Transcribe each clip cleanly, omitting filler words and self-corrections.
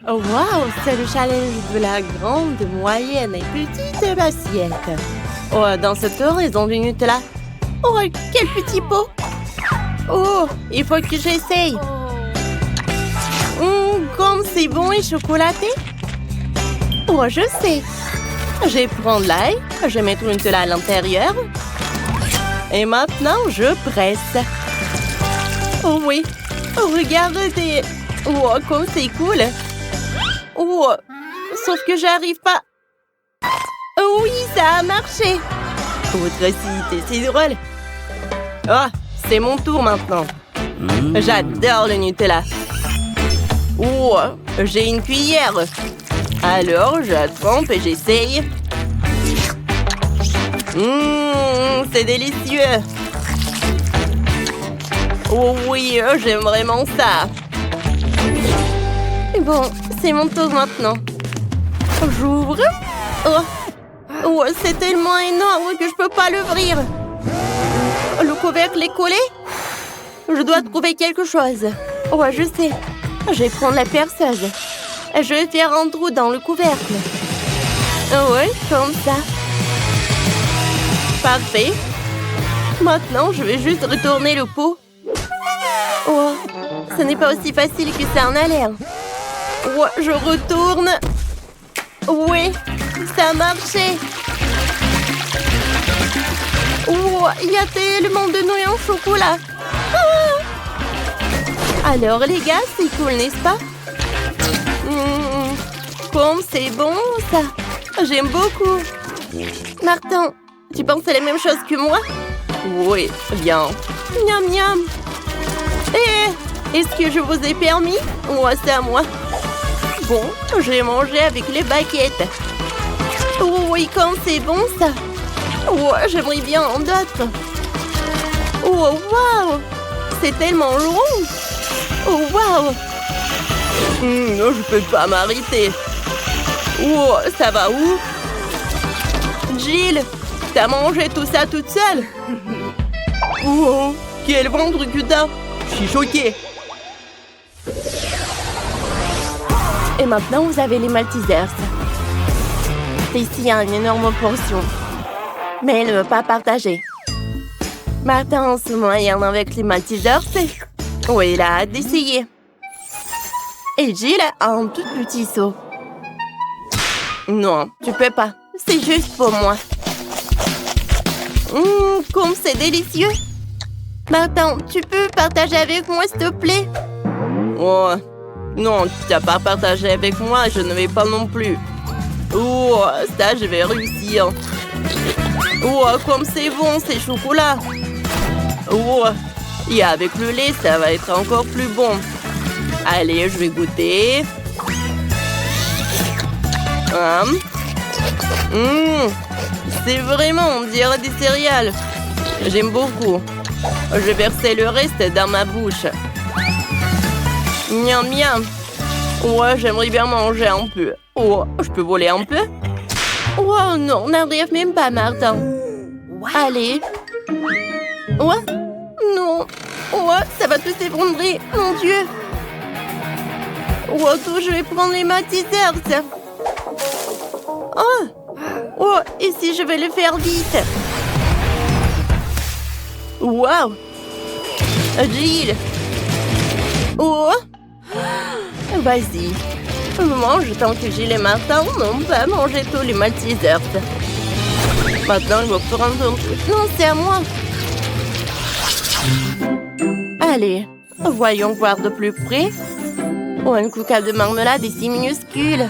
Oh, wow, c'est le challenge de la grande, moyenne et petite assiette. Oh, dans ce tour, ils ont du Nutella. Oh, quel petit pot. Oh, il faut que j'essaye. Comme c'est bon et chocolaté. Oh, je sais. Je vais prendre l'ail, je vais mettre le Nutella à l'intérieur. Et maintenant, je presse. Oh oui. Oh, regardez. Oh, comme c'est cool. Oh, sauf que j'arrive pas. Oh oui, ça a marché. Oh, Tracy, c'est drôle. Oh, c'est mon tour maintenant. J'adore le Nutella. Oh, j'ai une cuillère. Alors, je trempe et j'essaye. C'est délicieux. Oh oui, j'aime vraiment ça. Bon, c'est mon tour maintenant. J'ouvre. Oh, c'est tellement énorme que je peux pas l'ouvrir. Le couvercle est collé. Je dois trouver quelque chose. Oh, je sais. Je vais prendre la perceuse. Je vais faire un trou dans le couvercle. Oui, comme ça. Parfait. Maintenant, je vais juste retourner le pot. Oh, ce n'est pas aussi facile que ça en a l'air. Oh, je retourne. Oui, ça a marché. Oh, il y a tellement de nouilles en chocolat. Alors, les gars, c'est cool, n'est-ce pas? Comme c'est bon, ça. J'aime beaucoup. Martin, tu penses à la même chose que moi? Oui, bien. Miam, miam. Est-ce que je vous ai permis? Moi, c'est à moi. Bon, je vais manger avec les baguettes. Oh oui, comme c'est bon, ça. Oh, j'aimerais bien en d'autres. Oh, waouh. C'est tellement long. Oh, waouh. Je peux pas m'arrêter. Oh, ça va où? Jill, t'as mangé tout ça toute seule? Oh, quel ventre que t'as! Je suis choquée. Et maintenant, vous avez les Maltesers. Stacy a une énorme portion. Mais elle ne veut pas partager. Martin, en ce moyen avec les Maltesers, oui, il a hâte d'essayer. Et Jill a un tout petit seau. Non, tu peux pas. C'est juste pour moi. Comme c'est délicieux. Martin, tu peux partager avec moi, s'il te plaît? Oh, non, tu n'as pas partagé avec moi, je ne vais pas non plus. Oh, ça, je vais réussir. Oh, comme c'est bon, c'est chocolat. Oh, et avec le lait, ça va être encore plus bon. Allez, je vais goûter. C'est vraiment, on dirait des céréales. J'aime beaucoup. Je vais verser le reste dans ma bouche. Miam, miam. Ouais, j'aimerais bien manger un peu. Oh, je peux voler un peu? Oh non, on n'arrive même pas, Martin. Allez. Ouais? Non. Ouais, ça va tout s'effondrer. Mon Dieu. Oh, je vais prendre les Maltesers. Oh, et si je vais le faire vite? Wow! Jill! Oh! Vas-y. Mange tant que Jill et Martin n'ont pas mangé tous les Maltesers. Maintenant, il va prendre un truc. Non, c'est à moi. Allez, voyons voir de plus près. Oh, une coca de marmelade est si minuscule.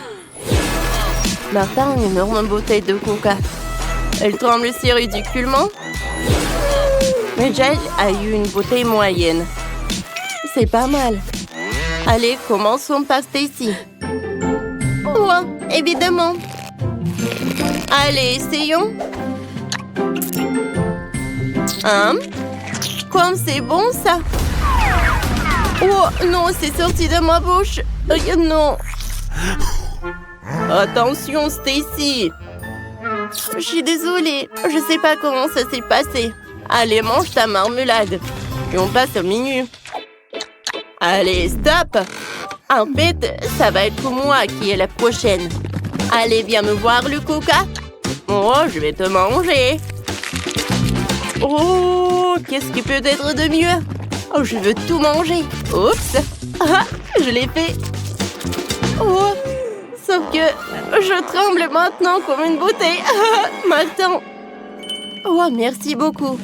Martin a une énorme bouteille de coca. Elle tremble si ridiculement. Mais Jill a eu une bouteille moyenne. C'est pas mal. Allez, commençons par Stacy. Oh, évidemment. Allez, essayons. Comme c'est bon, ça. Oh, non, c'est sorti de ma bouche. Non. Attention, Stacy. Je suis désolée. Je sais pas comment ça s'est passé. Allez, mange ta marmelade. Et on passe au menu. Allez, stop. En fait, ça va être moi qui est la prochaine. Allez, viens me voir, le coca. Oh, je vais te manger. Oh, qu'est-ce qui peut être de mieux? Oh, je veux tout manger. Oups. Ah, je l'ai fait. Oh, sauf que je tremble maintenant comme une bouteille. Ah, m'attends. Oh, merci beaucoup.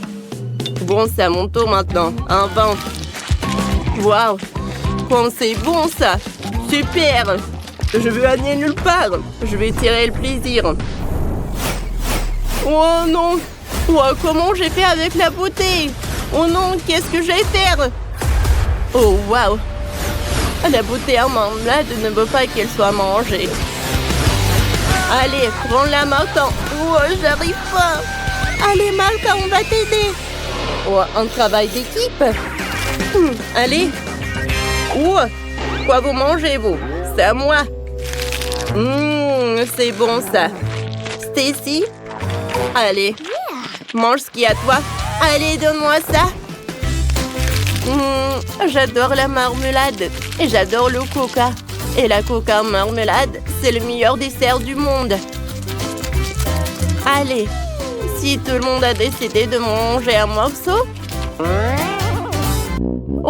Bon, c'est à mon tour maintenant. Un vin. Waouh. Comme c'est bon, ça. Super. Je veux aller nulle part. Je vais tirer le plaisir. Oh non. Oh, comment j'ai fait avec la bouteille? Oh non, qu'est-ce que je vais faire? Oh, waouh. La bouteille en marmelade ne veut pas qu'elle soit mangée. Allez, prends-la, Martin. Oh, j'arrive pas. Allez, Martin, on va t'aider. Oh, un travail d'équipe. Allez. Oh, quoi vous mangez, vous? C'est à moi. C'est bon, ça. Stacy? Allez, mange ce qu'il y a à toi. Allez, donne-moi ça. J'adore la marmelade et j'adore le coca. Et la coca marmelade, c'est le meilleur dessert du monde. Allez, si tout le monde a décidé de manger un morceau...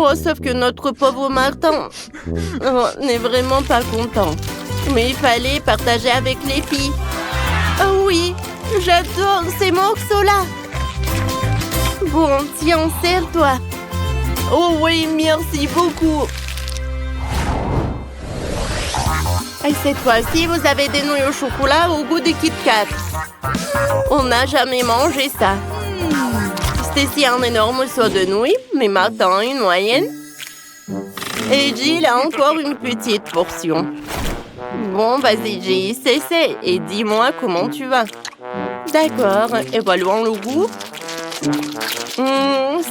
Oh, sauf que notre pauvre Martin n'est vraiment pas content. Mais il fallait partager avec les filles. Oh oui, j'adore ces morceaux-là. Bon, tiens, serre-toi. Oh oui, merci beaucoup. Et cette fois-ci, vous avez des nouilles au chocolat au goût de Kit Kat. On n'a jamais mangé ça. Stacy a un énorme seau de nouilles, mais Martin une moyenne. Et Jill a encore une petite portion. Bon, vas-y, Jill, essaie et dis-moi comment tu vas. D'accord, évaluons le goût.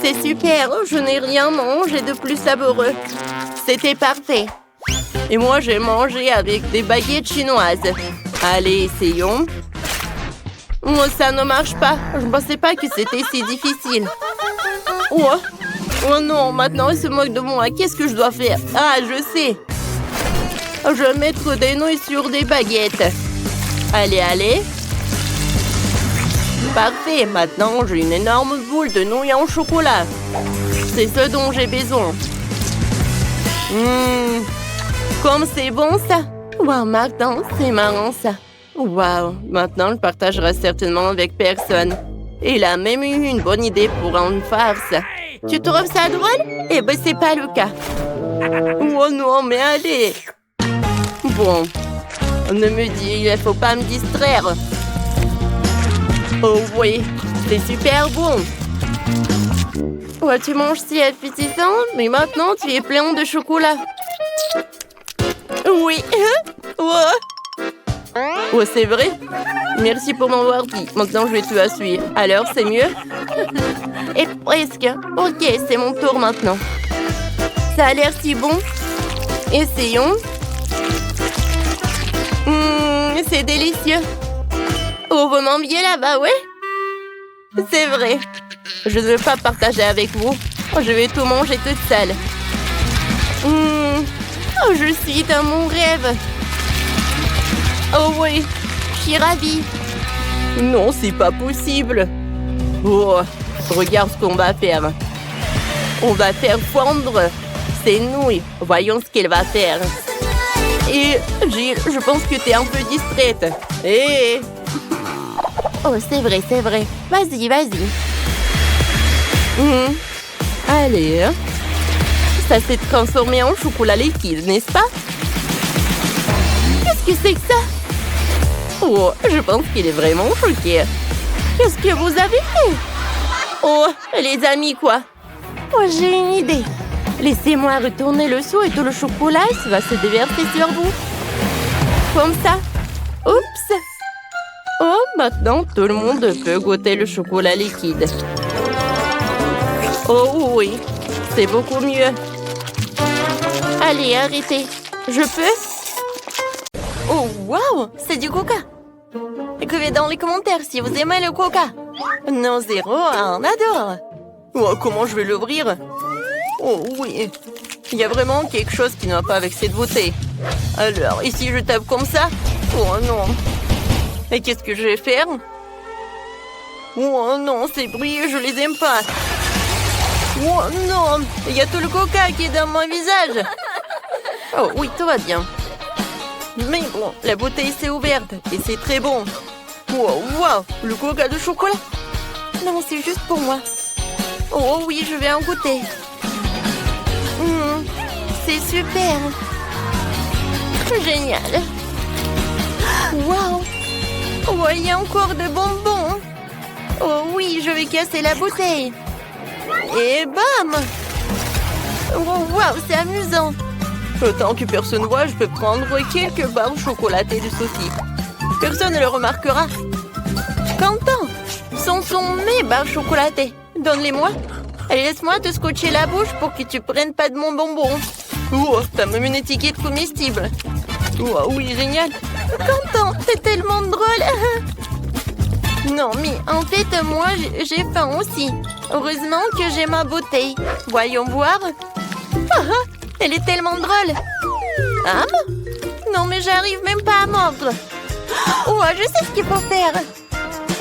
C'est super, je n'ai rien mangé de plus savoureux. C'était parfait. Et moi, j'ai mangé avec des baguettes chinoises. Allez, essayons. Oh, ça ne marche pas. Je ne pensais pas que c'était si difficile. Oh, oh non, maintenant il se moque de moi. Qu'est-ce que je dois faire? Ah, je sais. Je vais mettre des nouilles sur des baguettes. Allez, allez. Parfait, maintenant j'ai une énorme boule de nouilles en chocolat. C'est ce dont j'ai besoin. Comme c'est bon ça. Wow, Martin, c'est marrant ça. Wow, maintenant je partagerai certainement avec personne. Il a même eu une bonne idée pour une farce. Tu trouves ça drôle? Eh ben, c'est pas le cas. Oh non, mais allez. Bon, ne me dis, il faut pas me distraire. Oh oui, c'est super bon. Ouais, tu manges si appétissant, mais maintenant tu es plein de chocolat. Oui. Oh, c'est vrai? Merci pour m'avoir dit. Maintenant, je vais tout essuyer. Alors, c'est mieux? Et presque. Ok, c'est mon tour maintenant. Ça a l'air si bon. Essayons. C'est délicieux. Oh, vous m'enviez là-bas, ouais? C'est vrai. Je ne veux pas partager avec vous. Oh, je vais tout manger toute seule. Oh, je suis dans mon rêve. Oh oui, je suis ravie. Non, c'est pas possible. Oh, regarde ce qu'on va faire. On va faire fondre ces nouilles. Voyons ce qu'elle va faire. Et Jill, je pense que t'es un peu distraite. Hé! Oh, c'est vrai, c'est vrai. Vas-y, vas-y. Allez. Ça s'est transformé en chocolat liquide, n'est-ce pas? Qu'est-ce que c'est que ça? Oh, je pense qu'il est vraiment choqué. Qu'est-ce que vous avez fait? Oh, les amis, quoi? Oh, j'ai une idée. Laissez-moi retourner le seau et tout le chocolat va se déverser sur vous. Comme ça. Oups. Oh, maintenant, tout le monde peut goûter le chocolat liquide. Oh oui, c'est beaucoup mieux. Allez, arrêtez. Je peux? Oh, wow, c'est du coca. Écrivez dans les commentaires si vous aimez le coca. Non, zéro, on adore. Oh, comment je vais l'ouvrir? Oh oui. Il y a vraiment quelque chose qui ne va pas avec cette bouteille. Alors, ici, je tape comme ça. Oh non. Et qu'est-ce que je vais faire? Oh non, ces bruits, je les aime pas. Oh non, il y a tout le coca qui est dans mon visage. Oh oui, tout va bien. Mais bon, la bouteille s'est ouverte et c'est très bon. Wow, wow, le coca de chocolat. Non, c'est juste pour moi. Oh oui, je vais en goûter. C'est super. Génial. Wow. Oh, il y a encore de bonbons. Oh oui, je vais casser la bouteille. Et bam. Oh, wow, c'est amusant. Tant que personne ne voit, je peux prendre quelques barres chocolatées de Sophie. Personne ne le remarquera. Quentin, ce sont mes barres chocolatées. Donne-les-moi. Allez, laisse-moi te scotcher la bouche pour que tu prennes pas de mon bonbon. Oh, t'as même une étiquette comestible. Oh, oui, génial. Quentin, t'es tellement drôle. Non, mais en fait, moi, j'ai faim aussi. Heureusement que j'ai ma bouteille. Voyons voir. Elle est tellement drôle. Ah, non, mais j'arrive même pas à mordre. Oh, je sais ce qu'il faut faire.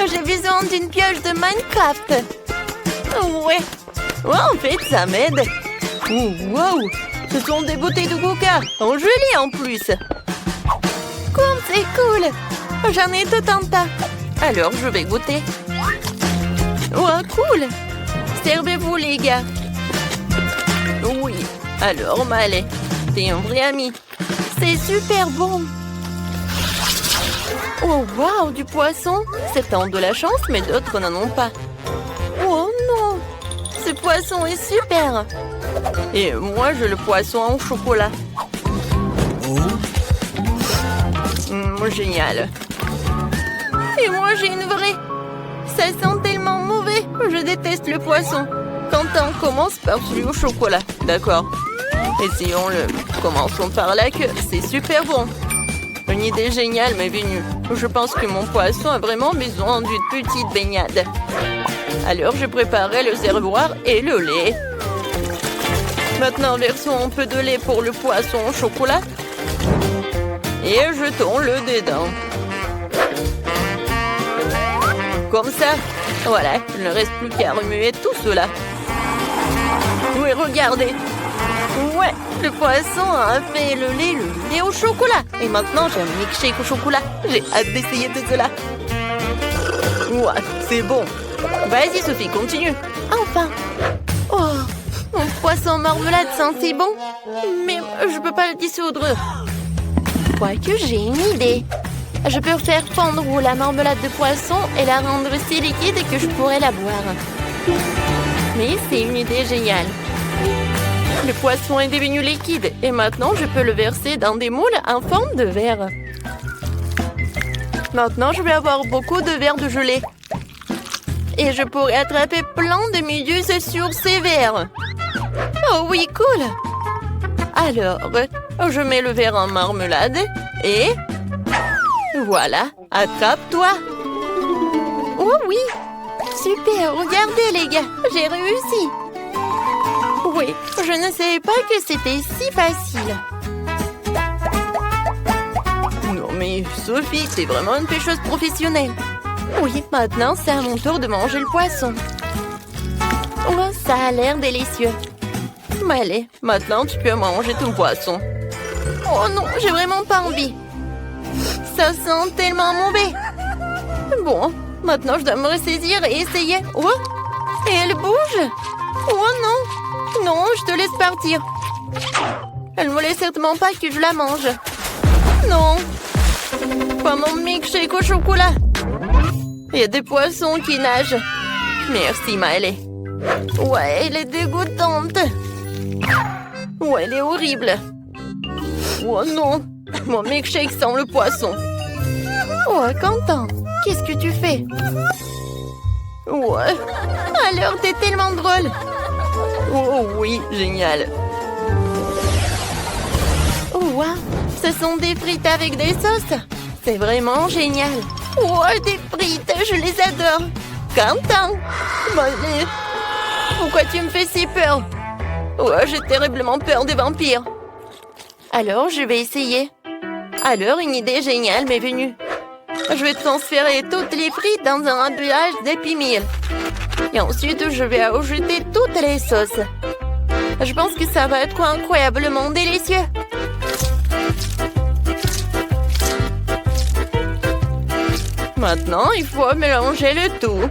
J'ai besoin d'une pioche de Minecraft. Ouais. Oh, en fait, ça m'aide. Oh, wow. Ce sont des bouteilles de coca. En gelée, en plus. Comme c'est cool. J'en ai tout un tas. Alors, je vais goûter. Oh, cool. Servez-vous, les gars. Oui. Alors, Malé, t'es un vrai ami. C'est super bon. Oh, waouh, du poisson. Certains ont de la chance, mais d'autres n'en ont pas. Oh non, ce poisson est super. Et moi, j'ai le poisson en chocolat. Génial. Et moi, j'ai une vraie. Ça sent tellement mauvais. Je déteste le poisson. Quentin, commence par celui au chocolat. D'accord. Essayons-le. Commençons par la queue. C'est super bon. Une idée géniale m'est venue. Je pense que mon poisson a vraiment besoin d'une petite baignade. Alors, je préparerai le réservoir et le lait. Maintenant, versons un peu de lait pour le poisson au chocolat. Et jetons-le dedans. Comme ça. Voilà, il ne reste plus qu'à remuer tout cela. Oui, regardez. Ouais, le poisson a fait le lait au chocolat. Et maintenant, j'ai un milkshake au chocolat. J'ai hâte d'essayer tout cela. Ouais, c'est bon. Vas-y, Sophie, continue. Enfin. Oh, mon poisson marmelade sent si bon. Mais je peux pas le dissoudre. Quoique j'ai une idée. Je peux faire fondre la marmelade de poisson et la rendre si liquide que je pourrais la boire. Mais c'est une idée géniale. Le poisson est devenu liquide et maintenant je peux le verser dans des moules en forme de verre. Maintenant, je vais avoir beaucoup de verres de gelée. Et je pourrais attraper plein de méduses sur ces verres. Oh oui, cool! Alors, je mets le verre en marmelade et... Voilà, attrape-toi! Oh oui! Super, regardez les gars, j'ai réussi! Oui, je ne savais pas que c'était si facile. Non mais Sophie, t'es vraiment une pêcheuse professionnelle. Oui, maintenant c'est à mon tour de manger le poisson. Oh, ça a l'air délicieux. Mais allez, maintenant tu peux manger ton poisson. Oh non, j'ai vraiment pas envie. Ça sent tellement mauvais. Bon, maintenant je dois me ressaisir et essayer. Oh, et elle bouge. Oh non, non, je te laisse partir. Elle ne voulait certainement pas que je la mange. Non, pas mon milkshake au chocolat. Il y a des poissons qui nagent. Merci, Miley. Ouais, elle est dégoûtante. Ouais, elle est horrible. Oh non, mon milkshake sent le poisson. Oh, Quentin, qu'est-ce que tu fais? Ouais, alors t'es tellement drôle. Oh oui, génial. Oh, wow, ce sont des frites avec des sauces. C'est vraiment génial. Oh, des frites, je les adore. Quentin, Molly, pourquoi tu me fais si peur? Ouais, j'ai terriblement peur des vampires. Alors, je vais essayer. Alors, une idée géniale m'est venue. Je vais transférer toutes les frites dans un emballage d'Happy Meal. Et ensuite, je vais ajouter toutes les sauces. Je pense que ça va être incroyablement délicieux. Maintenant, il faut mélanger le tout.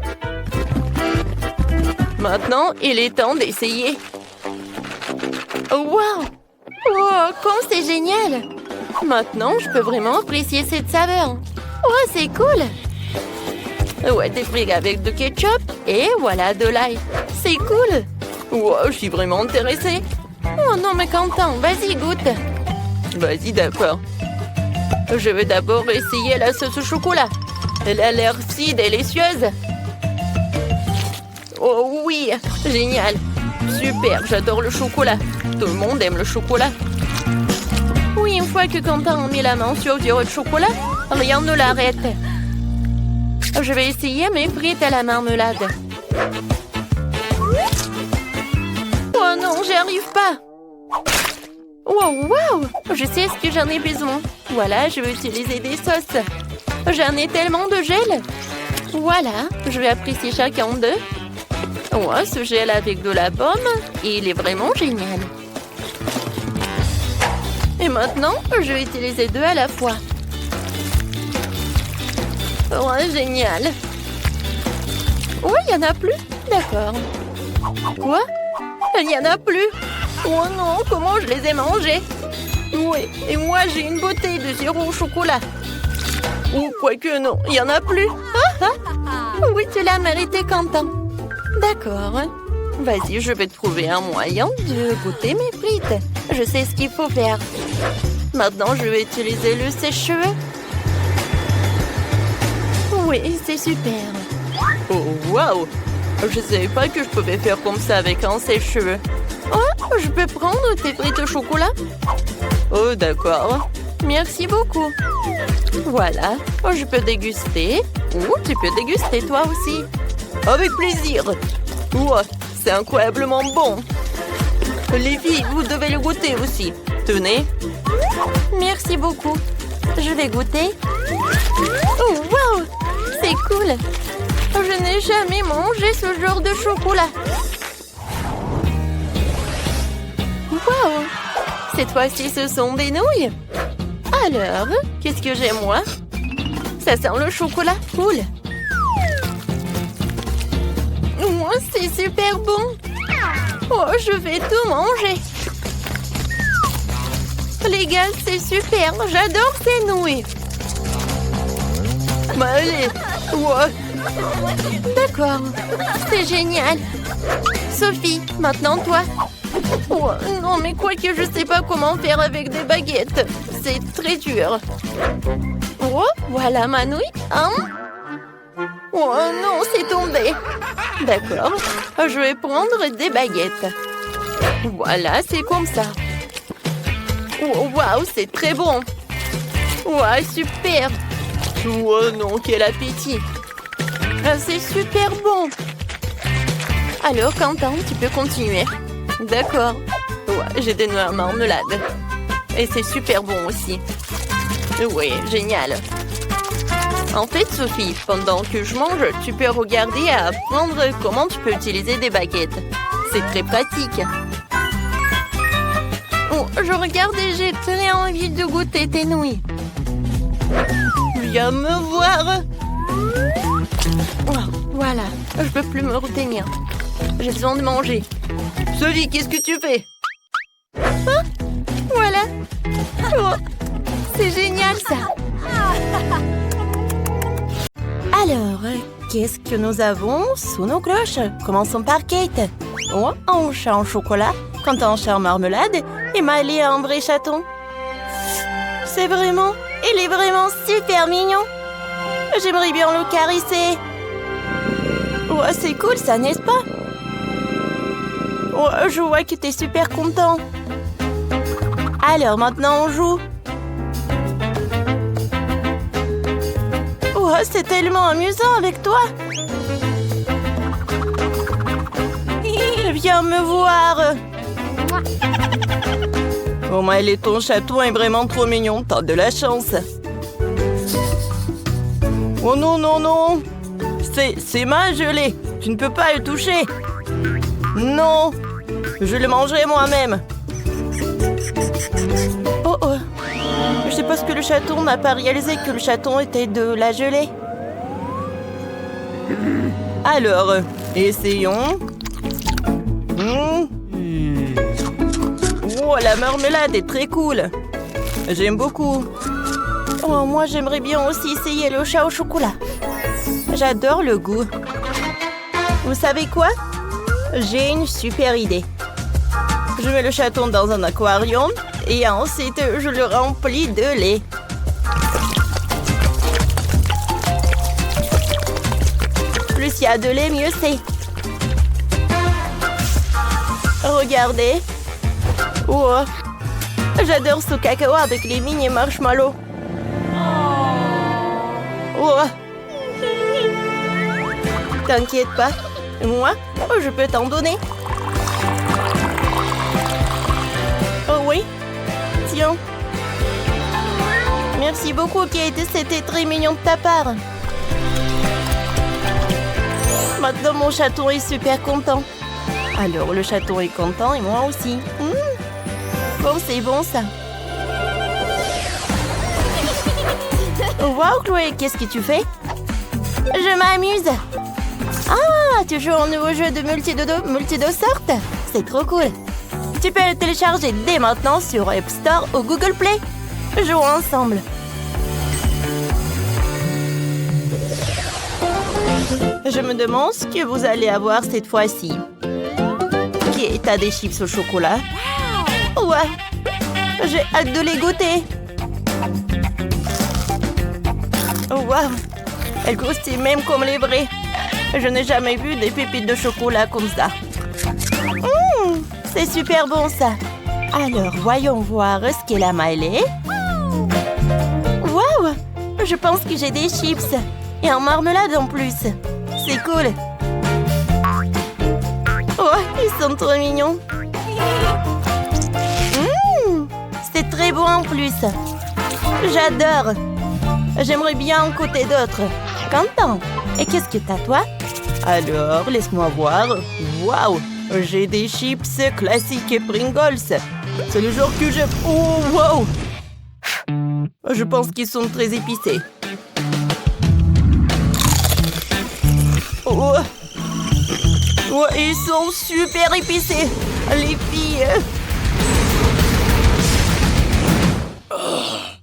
Maintenant, il est temps d'essayer. Wow! Oh, comme c'est génial! Maintenant, je peux vraiment apprécier cette saveur. Oh, c'est cool! Ouais, des frites avec du ketchup et voilà de l'ail. C'est cool! Wow, je suis vraiment intéressée. Oh non, mais Quentin, vas-y, goûte. Vas-y, d'accord. Je vais d'abord essayer la sauce au chocolat. Elle a l'air si délicieuse. Oh oui, génial. Super, j'adore le chocolat. Tout le monde aime le chocolat. Oui, une fois que Quentin a mis la main sur du chocolat, rien ne l'arrête. Je vais essayer mes frites à la marmelade. Oh non, j'y arrive pas. Wow, wow, je sais ce que j'en ai besoin. Voilà, je vais utiliser des sauces. J'en ai tellement de gel. Voilà, je vais apprécier chacun d'eux. Ouais, ce gel avec de la pomme, il est vraiment génial. Et maintenant, je vais utiliser deux à la fois. Ouais, génial. Ouais, il n'y en a plus. D'accord. Quoi? Il n'y en a plus. Oh non, comment je les ai mangés? Oui, et moi j'ai une bouteille de sirop au chocolat. Ou quoique non, il n'y en a plus. Oui, tu l'as mérité, Quentin. D'accord. Vas-y, je vais trouver un moyen de goûter mes frites. Je sais ce qu'il faut faire. Maintenant, je vais utiliser le sèche-cheveux. Oui, c'est super. Oh, waouh! Je ne savais pas que je pouvais faire comme ça avec un sèche-cheveux. Oh, je peux prendre tes frites au chocolat? Oh, d'accord. Merci beaucoup. Voilà, je peux déguster. Ou tu peux déguster toi aussi. Avec plaisir. Wow, c'est incroyablement bon. Les filles, vous devez le goûter aussi. Tenez. Merci beaucoup. Je vais goûter. Oh, wow! C'est cool. Je n'ai jamais mangé ce genre de chocolat. Wow! Cette fois-ci, ce sont des nouilles. Alors, qu'est-ce que j'ai, moi? Ça sent le chocolat. Cool. Oh, c'est super bon. Oh, je vais tout manger. Les gars, c'est super. J'adore ces nouilles. Bah, allez. Ouais. D'accord. C'est génial. Sophie, maintenant toi. Oh, non, mais quoi que je sais pas comment faire avec des baguettes. C'est très dur. Oh, voilà ma nouille. Hein? Oh non, c'est tombé. D'accord. Je vais prendre des baguettes. Voilà, c'est comme ça. Oh, waouh, c'est très bon. Waouh, super. Oh non, quel appétit. C'est super bon. Alors, Quentin, tu peux continuer. D'accord. Ouais, j'ai des noix à marmelade. Et c'est super bon aussi. Oui, génial. En fait, Sophie, pendant que je mange, tu peux regarder et apprendre comment tu peux utiliser des baguettes. C'est très pratique. Oh, je regarde et j'ai très envie de goûter tes nouilles. Viens me voir. Oh, voilà, je peux plus me retenir. J'ai besoin de manger. Sophie, qu'est-ce que tu fais? Ah, voilà. Oh, c'est génial ça. Alors, qu'est-ce que nous avons sous nos cloches? Commençons par Kate. Oh, un chat en chocolat, Quentin en chat en marmelade et Miley un vrai chaton. C'est vraiment... Il est vraiment super mignon. J'aimerais bien le caresser. Oh, c'est cool ça, n'est-ce pas? Oh, je vois que t'es super content. Alors, maintenant, on joue. Oh, c'est tellement amusant avec toi. Viens me voir. Oh, Miley, ton chaton est vraiment trop mignon. T'as de la chance. Oh non, non, non. C'est ma gelée. Tu ne peux pas le toucher. Non. Je le mangerai moi-même. Oh, oh. Je sais pas ce que le chaton n'a pas réalisé que le chaton était de la gelée. Alors, essayons. Oh, la marmelade est très cool. J'aime beaucoup. Oh, moi, j'aimerais bien aussi essayer le chat au chocolat. J'adore le goût. Vous savez quoi? J'ai une super idée. Je mets le chaton dans un aquarium et ensuite je le remplis de lait. Plus il y a de lait, mieux c'est. Regardez. Oh, j'adore ce cacao avec les mini marshmallows. Oh. T'inquiète pas. Moi, je peux t'en donner. Oh oui? Tiens. Merci beaucoup, Kate. C'était très mignon de ta part. Maintenant, mon chaton est super content. Alors, le chaton est content et moi aussi. Bon, c'est bon, ça. Wow, Chloé, qu'est-ce que tu fais? Je m'amuse. Ah, tu joues au nouveau jeu de multi de sortes? C'est trop cool. Tu peux le télécharger dès maintenant sur App Store ou Google Play. Jouons ensemble. Je me demande ce que vous allez avoir cette fois-ci. Ok, t'as des chips au chocolat. Ouais, j'ai hâte de les goûter. Wow, elles croustillent même comme les vrais. Je n'ai jamais vu des pépites de chocolat comme ça. C'est super bon ça. Alors, voyons voir ce qu'est la Miley. Wow, je pense que j'ai des chips. Et en marmelade en plus. C'est cool. Oh, ils sont trop mignons. C'est très bon en plus. J'adore. J'aimerais bien en côté d'autres. Content. Et qu'est-ce que t'as, toi? Alors, laisse-moi voir. Waouh! J'ai des chips classiques Pringles. C'est le genre que j'aime. Oh, wow! Je pense qu'ils sont très épicés. Oh! Ouais, ils sont super épicés. Les filles.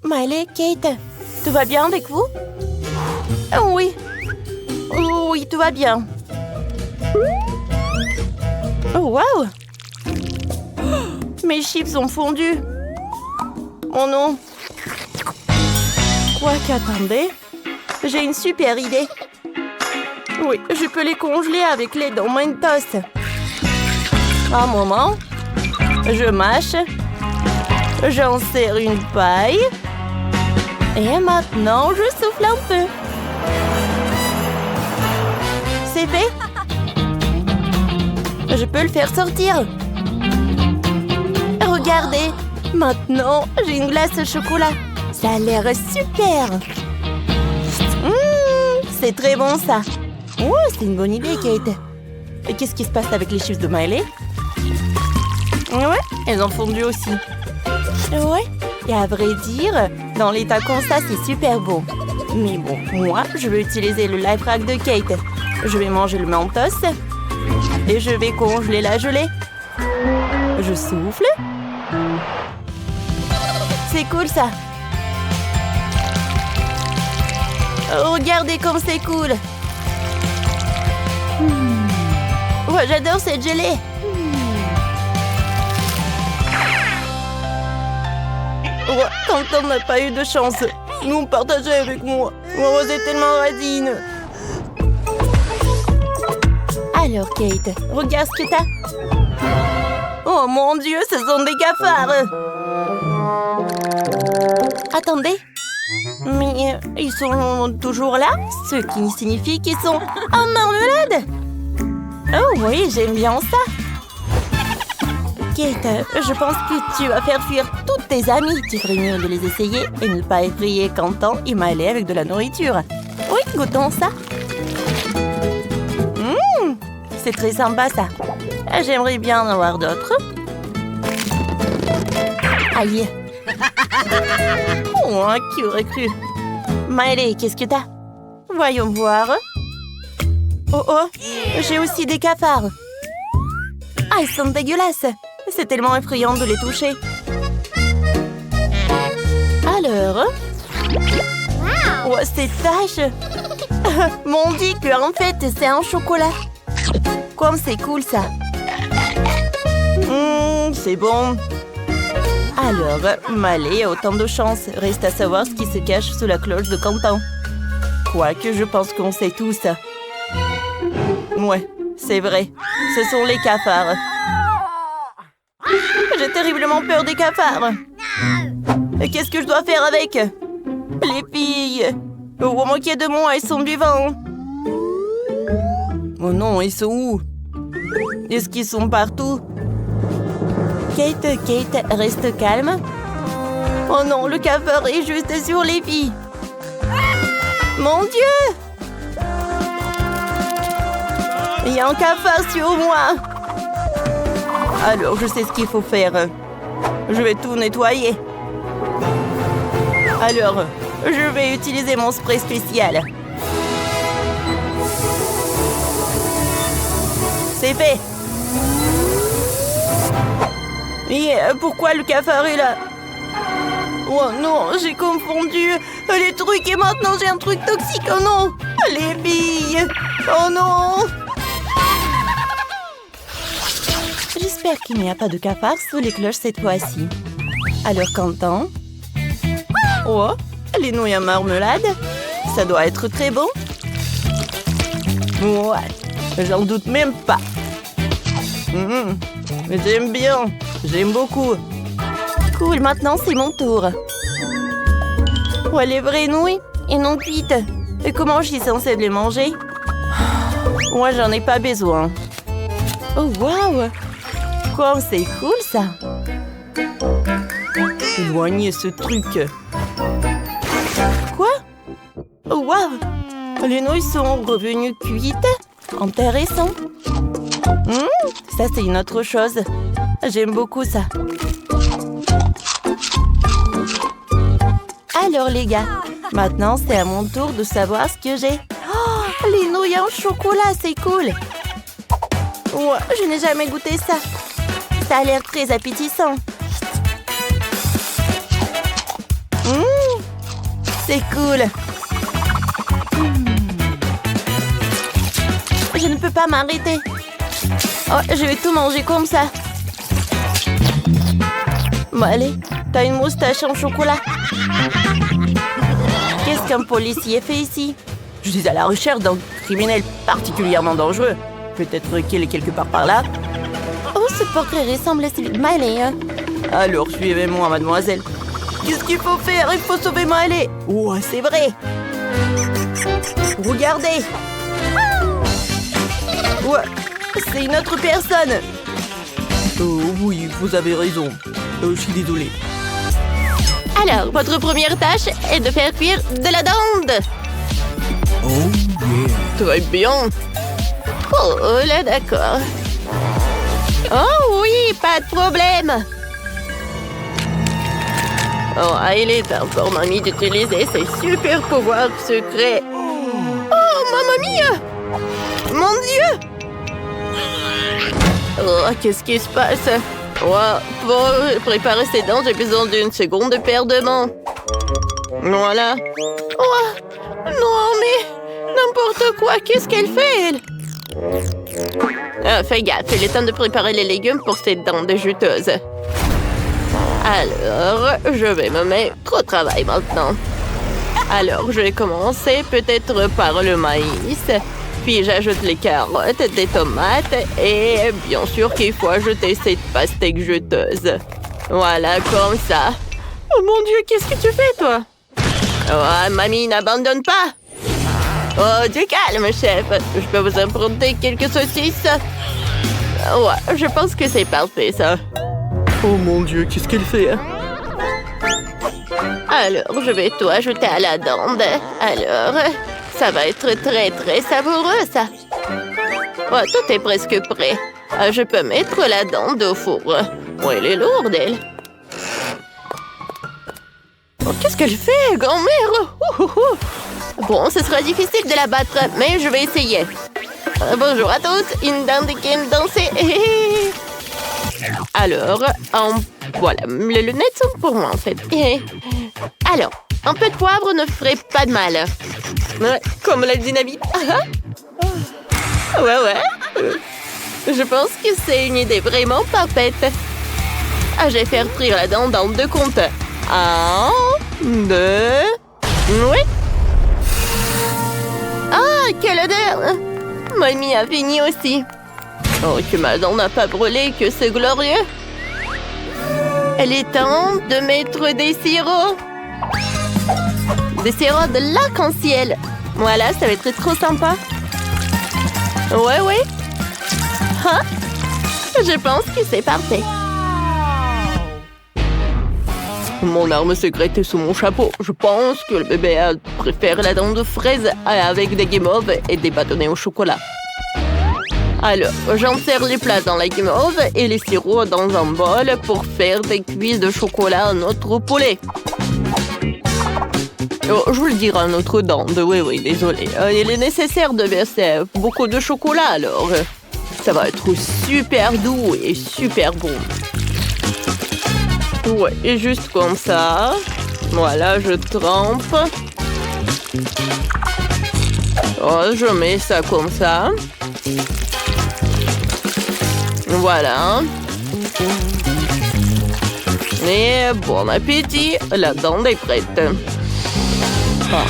Miley, Kate, tout va bien avec vous? Oui. Oui, tout va bien. Oh, wow! Mes chips ont fondu. Oh non. Quoi qu'attendez, j'ai une super idée. Oui, je peux les congeler avec les dents Mentos. Un moment. Je mâche. J'en serre une paille. Et maintenant, je souffle un peu. C'est fait. Je peux le faire sortir. Regardez. Maintenant, j'ai une glace au chocolat. Ça a l'air super. C'est très bon, ça. Oh, c'est une bonne idée, Kate. Et qu'est-ce qui se passe avec les chips de Miley? Ouais, elles ont fondu aussi. Ouais, et à vrai dire, dans l'état comme ça, c'est super bon. Mais bon, moi, je vais utiliser le life hack de Kate. Je vais manger le Mentos et je vais congeler la gelée. Je souffle. C'est cool, ça. Regardez comme c'est cool. Ouais, j'adore cette gelée. Ouais, quand on n'a pas eu de chance, nous partagez avec moi. Moi, vous êtes tellement radine. Alors, Kate, regarde ce que t'as. Oh mon Dieu, ce sont des cafards. Attendez. Mais ils sont toujours là, ce qui signifie qu'ils sont en marmelade. Oh oui, j'aime bien ça. Kate, je pense que tu vas faire fuir toutes tes amies. Tu ferais mieux de les essayer et ne pas effrayer Quentin et Miley avec de la nourriture. Oui, goûtons ça. C'est très sympa ça. J'aimerais bien en avoir d'autres. Aïe. Oh, qui aurait cru? Miley, qu'est-ce que t'as? Voyons voir. Oh, j'ai aussi des cafards. Ah, ils sont dégueulasses. C'est tellement effrayant de les toucher. Alors? Oh, ces taches. Mon Dieu, en fait, c'est un chocolat. Comme c'est cool, ça. C'est bon. Alors, Miley a autant de chance. Reste à savoir ce qui se cache sous la cloche de Quentin. Quoique, je pense qu'on sait tout ça. Ouais, c'est vrai. Ce sont les cafards. J'ai terriblement peur des cafards. Qu'est-ce que je dois faire avec? Les filles. Oh, moquez de moi, ils sont vivants. Oh non, ils sont où? Est-ce qu'ils sont partout? Kate, reste calme. Oh non, le cafard est juste sur les filles. Mon Dieu! Il y a un cafard sur moi. Alors, je sais ce qu'il faut faire. Je vais tout nettoyer. Alors, je vais utiliser mon spray spécial. C'est fait. Et pourquoi le cafard est là? Oh non, j'ai confondu les trucs et maintenant j'ai un truc toxique. Oh non, les billes. Oh non. J'espère qu'il n'y a pas de cafard sous les cloches cette fois-ci. Alors, Quentin? Oh, les nouilles à marmelade. Ça doit être très bon. Ouais, j'en doute même pas. J'aime bien. J'aime beaucoup. Cool, maintenant c'est mon tour. Ouais, les vraies nouilles et non cuites. Et comment je suis censée les manger? Moi, j'en ai pas besoin. Oh, waouh! Quoi, c'est cool, ça! Éloignez ce truc. Quoi? Oh, waouh! Les nouilles sont revenues cuites? Intéressant. Ça, c'est une autre chose. J'aime beaucoup ça. Alors, les gars, maintenant, c'est à mon tour de savoir ce que j'ai. Oh, les nouilles en chocolat, c'est cool. Ouais, je n'ai jamais goûté ça. Ça a l'air très appétissant. C'est cool. Je ne peux pas m'arrêter. Oh, je vais tout manger comme ça. Bon, allez, t'as une moustache en chocolat. Qu'est-ce qu'un policier fait ici? Je suis à la recherche d'un criminel particulièrement dangereux. Peut-être qu'il est quelque part par là. Oh, ce portrait ressemble à celui de Miley. Alors, suivez-moi, mademoiselle. Qu'est-ce qu'il faut faire? Il faut sauver Miley. Oh, c'est vrai. Regardez. Ouais, c'est une autre personne. Oh oui, vous avez raison. Je suis désolée. Alors, votre première tâche est de faire cuire de la dinde. Oh yeah. Très bien. Oh là, d'accord. Oh oui, pas de problème. Oh, il est temps, mamie, d'utiliser ses super pouvoirs secrets. Oh, mamma mia! Mon Dieu! Oh, qu'est-ce qui se passe? Oh, pour préparer ces dents, j'ai besoin d'une seconde paire de mains. Voilà. Oh, non, mais n'importe quoi. Qu'est-ce qu'elle fait, elle? Fais gaffe, il est temps de préparer les légumes pour ces dents de juteuse. Alors, je vais me mettre au travail maintenant. Alors, je vais commencer peut-être par le maïs. Puis j'ajoute les carottes, des tomates et bien sûr qu'il faut ajouter cette pastèque juteuse. Voilà, comme ça. Oh mon Dieu, qu'est-ce que tu fais, toi? Oh, mamie, n'abandonne pas. Oh, du calme, chef. Je peux vous emprunter quelques saucisses? Ouais, je pense que c'est parfait, ça. Oh mon Dieu, qu'est-ce qu'elle fait? Alors, je vais tout ajouter à la dinde. Alors, ça va être très, très savoureux, ça. Ouais, tout est presque prêt. Je peux mettre la dinde au four. Ouais, elle est lourde, elle. Oh, qu'est-ce qu'elle fait, grand-mère? Bon, ce sera difficile de la battre, mais je vais essayer. Bonjour à tous, une dinde qui aime danser. Alors, voilà, les lunettes sont pour moi, en fait. Alors, un peu de poivre ne ferait pas de mal. Ouais, comme la dynamite. Ouais. Je pense que c'est une idée vraiment parfaite. Je vais faire frire la dinde en 2 comptes. 1, 2... Oui. Ah, quelle odeur! Mamie a fini aussi. Oh, que ma dinde n'a pas brûlé, que c'est glorieux. Elle est temps de mettre des sirops. Des sirops de l'arc-en-ciel. Voilà, ça va être trop sympa. Ouais. Hein? Je pense que c'est parfait. Mon arme secrète est sous mon chapeau. Je pense que le bébé préfère la dinde de fraise avec des guimauves et des bâtonnets au chocolat. Alors, j'insère les plats dans la guimauve et les sirops dans un bol pour faire des cuisses de chocolat à notre poulet. Oh, je vous le dirai à notre dinde. Oui, désolé. Il est nécessaire de verser beaucoup de chocolat, alors. Ça va être super doux et super bon. Ouais, et juste comme ça. Voilà, je trempe. Oh, je mets ça comme ça. Voilà. Et bon appétit, la dinde est prête. Ah,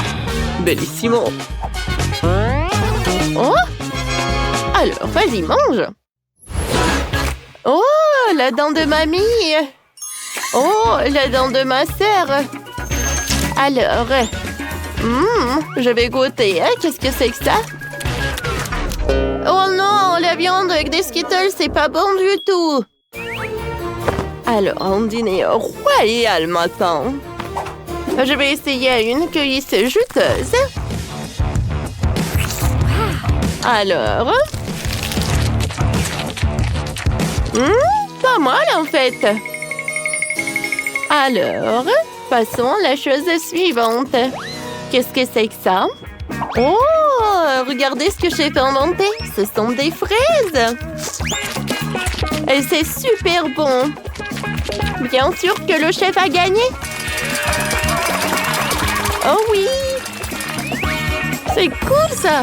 bellissimo. Oh! Alors, vas-y, mange. Oh, la dinde de mamie. Oh, la dinde de ma sœur. Alors, je vais goûter. Qu'est-ce que c'est que ça? Oh non, la viande avec des Skittles, c'est pas bon du tout. Alors, un dîner royal matin. Je vais essayer une cueillisse juteuse. Alors... pas mal en fait. Alors, passons à la chose suivante. Qu'est-ce que c'est que ça? Oh, regardez ce que j'ai fait inventer. Ce sont des fraises. Et c'est super bon. Bien sûr que le chef a gagné. Oh oui. C'est cool ça.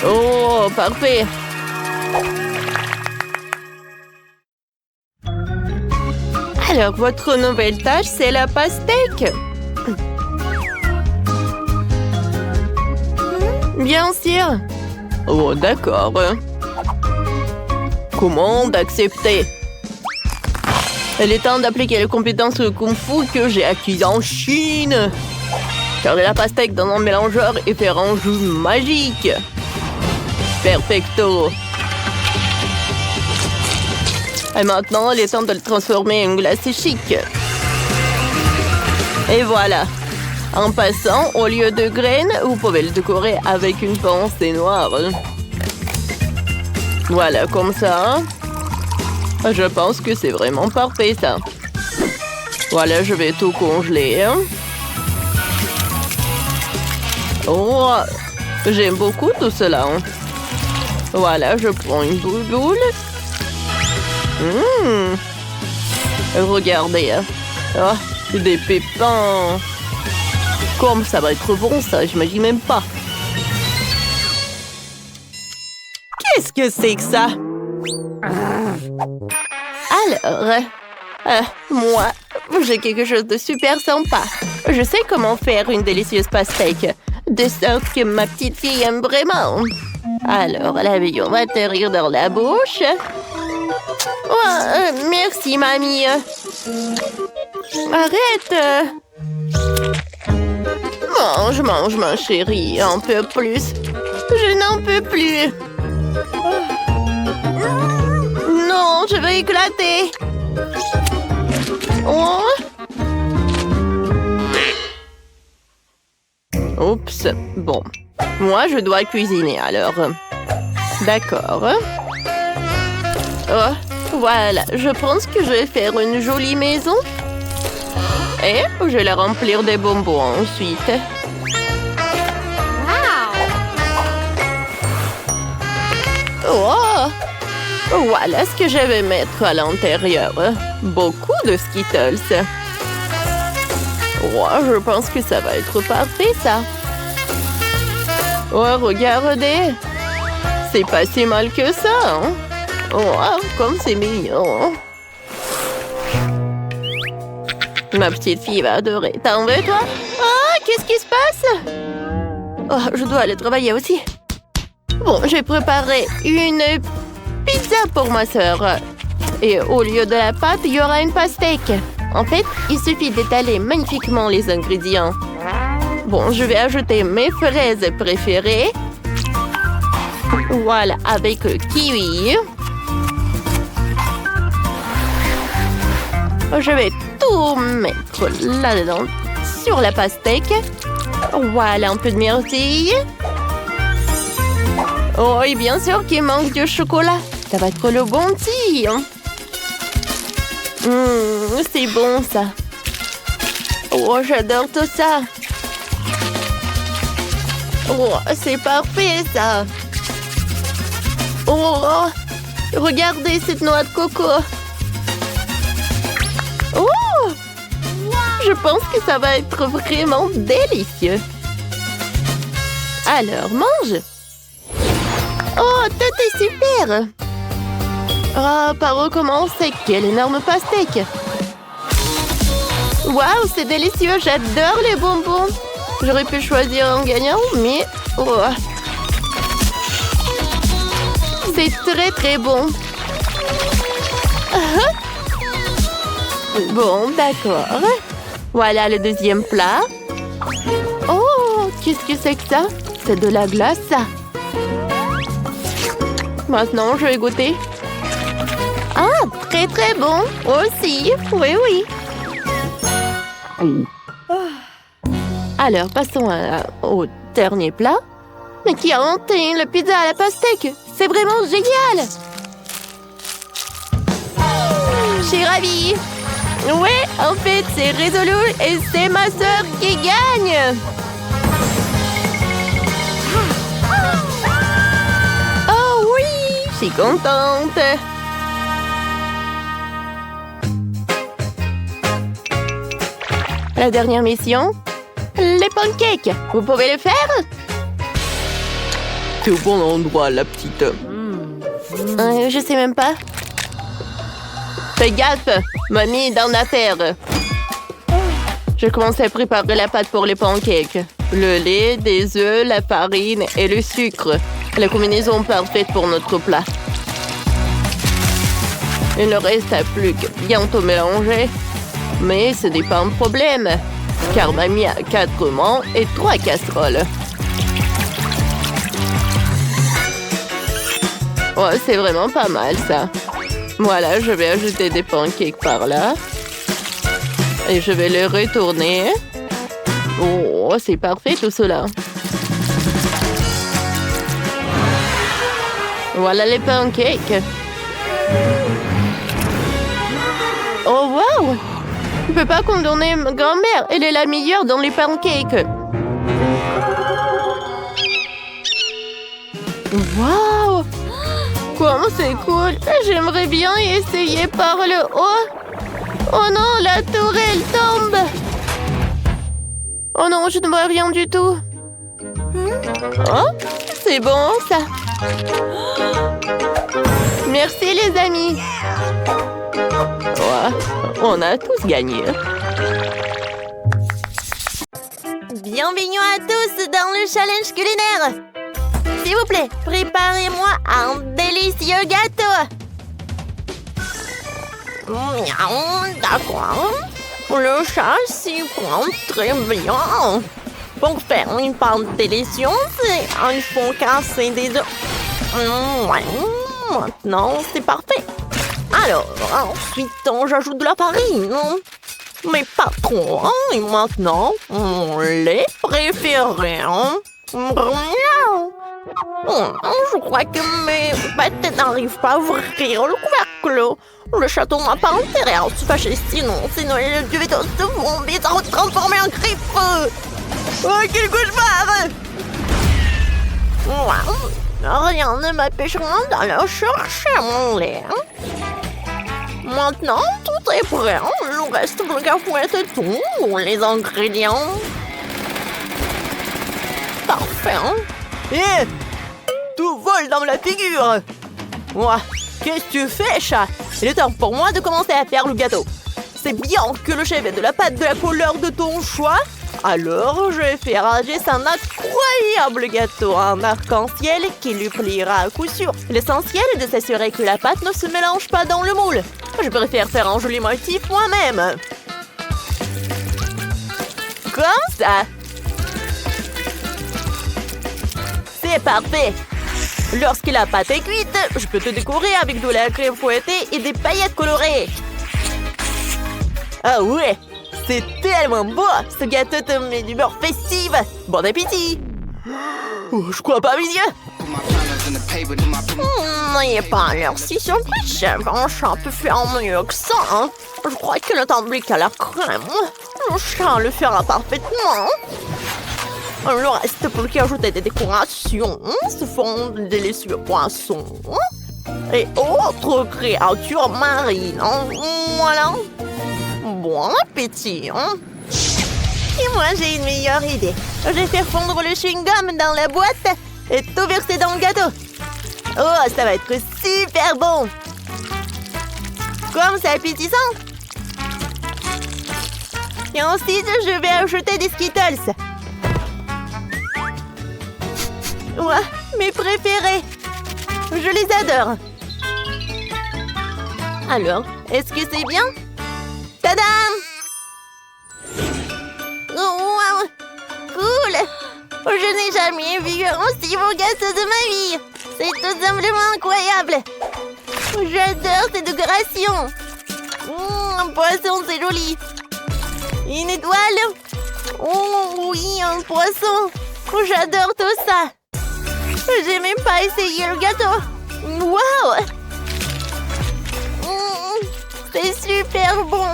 Oh, parfait. Alors, votre nouvelle tâche, c'est la pastèque. Bien sûr. Oh, d'accord. Commande acceptée. Il est temps d'appliquer les compétences de Kung Fu que j'ai acquises en Chine. Faire de la pastèque dans un mélangeur et faire un jus magique. Perfecto. Et maintenant, il est temps de le transformer en glace chic. Et voilà. En passant, au lieu de graines, vous pouvez le décorer avec une pensée noire. Voilà, comme ça. Je pense que c'est vraiment parfait, ça. Voilà, je vais tout congeler. Oh, j'aime beaucoup tout cela. Voilà, je prends une boule. Regardez. Oh, des pépins. Comme ça va être bon, ça, j'imagine même pas. Qu'est-ce que c'est que ça? Alors, moi, j'ai quelque chose de super sympa. Je sais comment faire une délicieuse pastèque, de sorte que ma petite fille aime vraiment. Alors, la vie, on va atterrir dans la bouche. Oh, merci, mamie. Arrête. Mange, ma chérie, un peu plus. Je n'en peux plus. Non, je vais éclater. Oh. Oups. Bon. Moi, je dois cuisiner alors. D'accord. Oh, voilà. Je pense que je vais faire une jolie maison. Et je vais la remplir de bonbons ensuite. Oh! Voilà ce que je vais mettre à l'intérieur. Beaucoup de Skittles. Oh, je pense que ça va être parfait, ça. Oh, regardez. C'est pas si mal que ça, hein? Oh, comme c'est mignon. Ma petite fille va adorer. T'en veux, toi? Ah, qu'est-ce qui se passe? Oh, je dois aller travailler aussi. Bon, j'ai préparé une pizza pour ma sœur. Et au lieu de la pâte, il y aura une pastèque. En fait, il suffit d'étaler magnifiquement les ingrédients. Bon, je vais ajouter mes fraises préférées. Voilà, avec kiwi. Je vais tout mettre là-dedans, sur la pastèque. Voilà, un peu de myrtille. Oh, et bien sûr qu'il manque du chocolat. Ça va être le bon petit. C'est bon, ça. Oh, j'adore tout ça. Oh, c'est parfait, ça. Oh, regardez cette noix de coco. Oh, je pense que ça va être vraiment délicieux. Alors, mange. Oh, tout est super. Oh, par où commencer? Quelle énorme pastèque. Waouh, c'est délicieux. J'adore les bonbons. J'aurais pu choisir un gagnant, mais... Oh. C'est très, très bon. Bon, d'accord. Voilà le deuxième plat. Oh, qu'est-ce que c'est que ça? C'est de la glace, ça. Maintenant, je vais goûter. Ah, très, très bon. Aussi, oui, oui. Alors, passons au dernier plat. Mais qui a inventé la pizza à la pastèque? C'est vraiment génial! Je suis ravie! Ouais, en fait, c'est résolu et c'est ma sœur qui gagne! Oh oui! Je suis contente! La dernière mission? Les pancakes! Vous pouvez le faire? T'es au bon endroit, la petite. Je sais même pas. Fais gaffe, mamie est dans l'affaire. Je commence à préparer la pâte pour les pancakes. Le lait, des œufs, la farine et le sucre. La combinaison parfaite pour notre plat. Il ne reste plus que bien tout mélanger. Mais ce n'est pas un problème. Car mamie a 4 mains et 3 casseroles. Oh, c'est vraiment pas mal, ça. Voilà, je vais ajouter des pancakes par là. Et je vais les retourner. Oh, c'est parfait tout cela. Voilà les pancakes. Oh, wow! Je ne peux pas condamner ma grand-mère. Elle est la meilleure dans les pancakes. Wow! Comment c'est cool! J'aimerais bien essayer par le haut. Oh non, la tour, elle tombe! Oh non, je ne vois rien du tout. Oh, c'est bon, ça. Merci, les amis. Oh, on a tous gagné. Bienvenue à tous dans le challenge culinaire. S'il vous plaît, préparez-moi un délicieux gâteau. D'accord. Le chat s'y prend très bien. Pour faire une pâte délicieuse, il faut casser des œufs. Ouais, maintenant, c'est parfait. Alors, ensuite, j'ajoute de la farine. Mais pas trop. Et maintenant, mon lait préféré. Je crois que mes pâtes n'arrivent pas à ouvrir le couvercle. Le château n'a pas intérêt à se fâcher, sinon le duvet de vont bien se transformer en griffe. Oh, quel cauchemar! Rien ne m'empêchera d'aller chercher mon lait. Maintenant, tout est prêt. Il nous reste plus qu'à fouetter tous les ingrédients. Parfait. Hé! Tout vole dans la figure! Ouah, qu'est-ce que tu fais, chat? Il est temps pour moi de commencer à faire le gâteau. C'est bien que le chef ait de la pâte de la couleur de ton choix. Alors, je vais faire à Jess un incroyable gâteau en arc-en-ciel qui lui plaira à coup sûr. L'essentiel est de s'assurer que la pâte ne se mélange pas dans le moule. Je préfère faire un joli motif moi-même. Comme ça. C'est parfait. Lorsque la pâte est cuite, je peux te décorer avec de la crème fouettée et des paillettes colorées. Ah ouais, c'est tellement beau. Ce gâteau te met d'humeur festive. Bon appétit. Oh, je crois pas mes yeux. N'ayez pas l'air si surpris, chef. Un chat peut faire mieux que ça. Hein. Je crois que le tandis à la crème, le chat le fera parfaitement. Il ne reste plus qu'à ajouter des décorations, ce fond de délicieux poissons et autres créatures marines. Voilà. Bon appétit. Et moi, j'ai une meilleure idée. Je vais faire fondre le chewing-gum dans la boîte et tout verser dans le gâteau. Oh, ça va être super bon. Comme c'est appétissant. Et ensuite, je vais ajouter des Skittles. Ouais, mes préférés. Je les adore. Alors, est-ce que c'est bien? Tadam! Oh, wow! Cool! Je n'ai jamais vu un aussi beau gâteau de ma vie. C'est tout simplement incroyable. J'adore ces décorations. Un poisson, c'est joli. Une étoile. Oh oui, un poisson. J'adore tout ça. J'ai même pas essayé le gâteau. Wow! C'est super bon.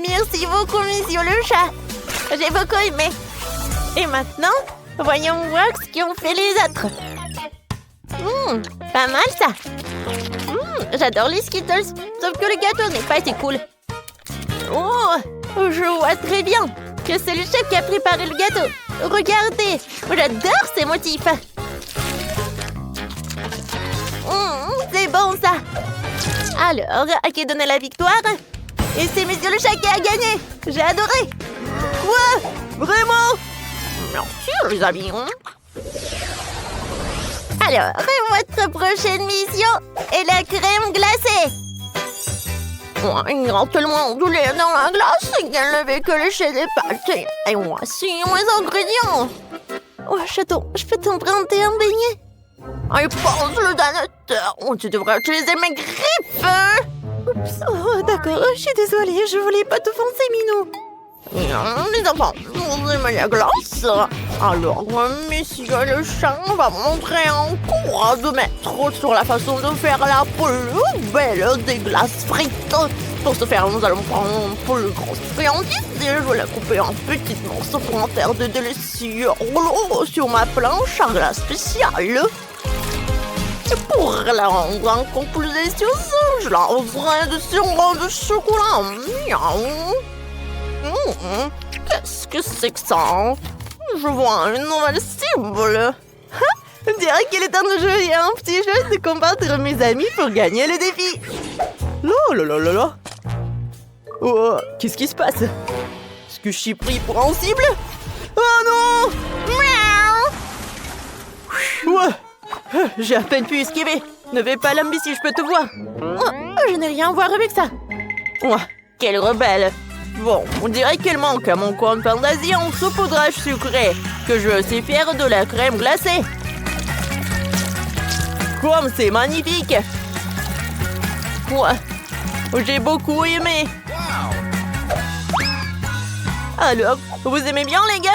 Merci beaucoup, monsieur le chat. J'ai beaucoup aimé. Et maintenant, voyons voir ce qu'ont fait les autres. Pas mal ça. J'adore les Skittles, sauf que le gâteau n'est pas été cool. Oh, je vois très bien que c'est le chef qui a préparé le gâteau. Regardez, j'adore ces motifs. C'est bon ça. Alors, à qui donner la victoire? Et c'est monsieur le chat qui a gagné. J'ai adoré. Quoi? Vraiment? Merci les amis. Alors, votre prochaine mission est la crème glacée. Il y a tellement de lait dans la glace qu'elle ne fait que lécher des pâtes. Et voici mes ingrédients. Oh, Chaton, je peux t'emprunter un beignet? Il pense le danateur. Tu devrais utiliser mes griffes. Oups. Oh, d'accord, je suis désolée. Je voulais pas t'offenser, Minou. Les enfants, vous aimez la glace? Alors, monsieur le chat va montrer un cours de maître sur la façon de faire la plus belle des glaces frites. Pour ce faire, nous allons prendre une plus grosse friandise et je vais la couper en petits morceaux pour en faire de délicieux rouleaux sur ma planche à glace spéciale. Et pour la rendre encore plus délicieuse, je la rosserai de sirop de chocolat. Miaou. Qu'est-ce que c'est que ça? Je vois une nouvelle cible. On dirait qu'il est temps de jouer à un petit jeu de combattre mes amis pour gagner le défi. Là. Oh, qu'est-ce qui se passe? Est-ce que je suis pris pour un cible? Oh non! Miaou! Ouais, j'ai à peine pu esquiver. Ne vais pas l'embêter si je peux te voir. Oh, je n'ai rien à voir avec ça. Oh, quelle rebelle! Bon, on dirait qu'il manque à mon compte fantaisie en saupoudrage sucré, que je suis fière de la crème glacée. Comme c'est magnifique! Ouais, j'ai beaucoup aimé. Alors, vous aimez bien, les gars?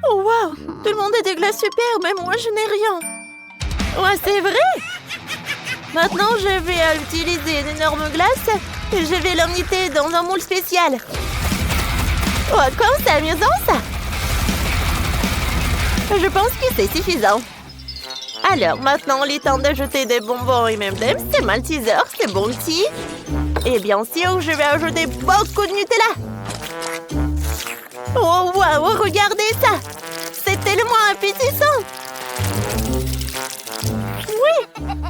Oh, wow! Tout le monde a des glaces super, mais moi, je n'ai rien. Ouais, c'est vrai! Maintenant, je vais utiliser une énorme glace et je vais l'emmener dans un moule spécial. Oh, comme c'est amusant, ça! Je pense que c'est suffisant. Alors, maintenant, il est temps d'ajouter des bonbons et même des Maltesers, c'est bon petit. Et bien sûr, je vais ajouter beaucoup de Nutella. Oh, waouh, regardez ça! C'est tellement appétissant! Oui,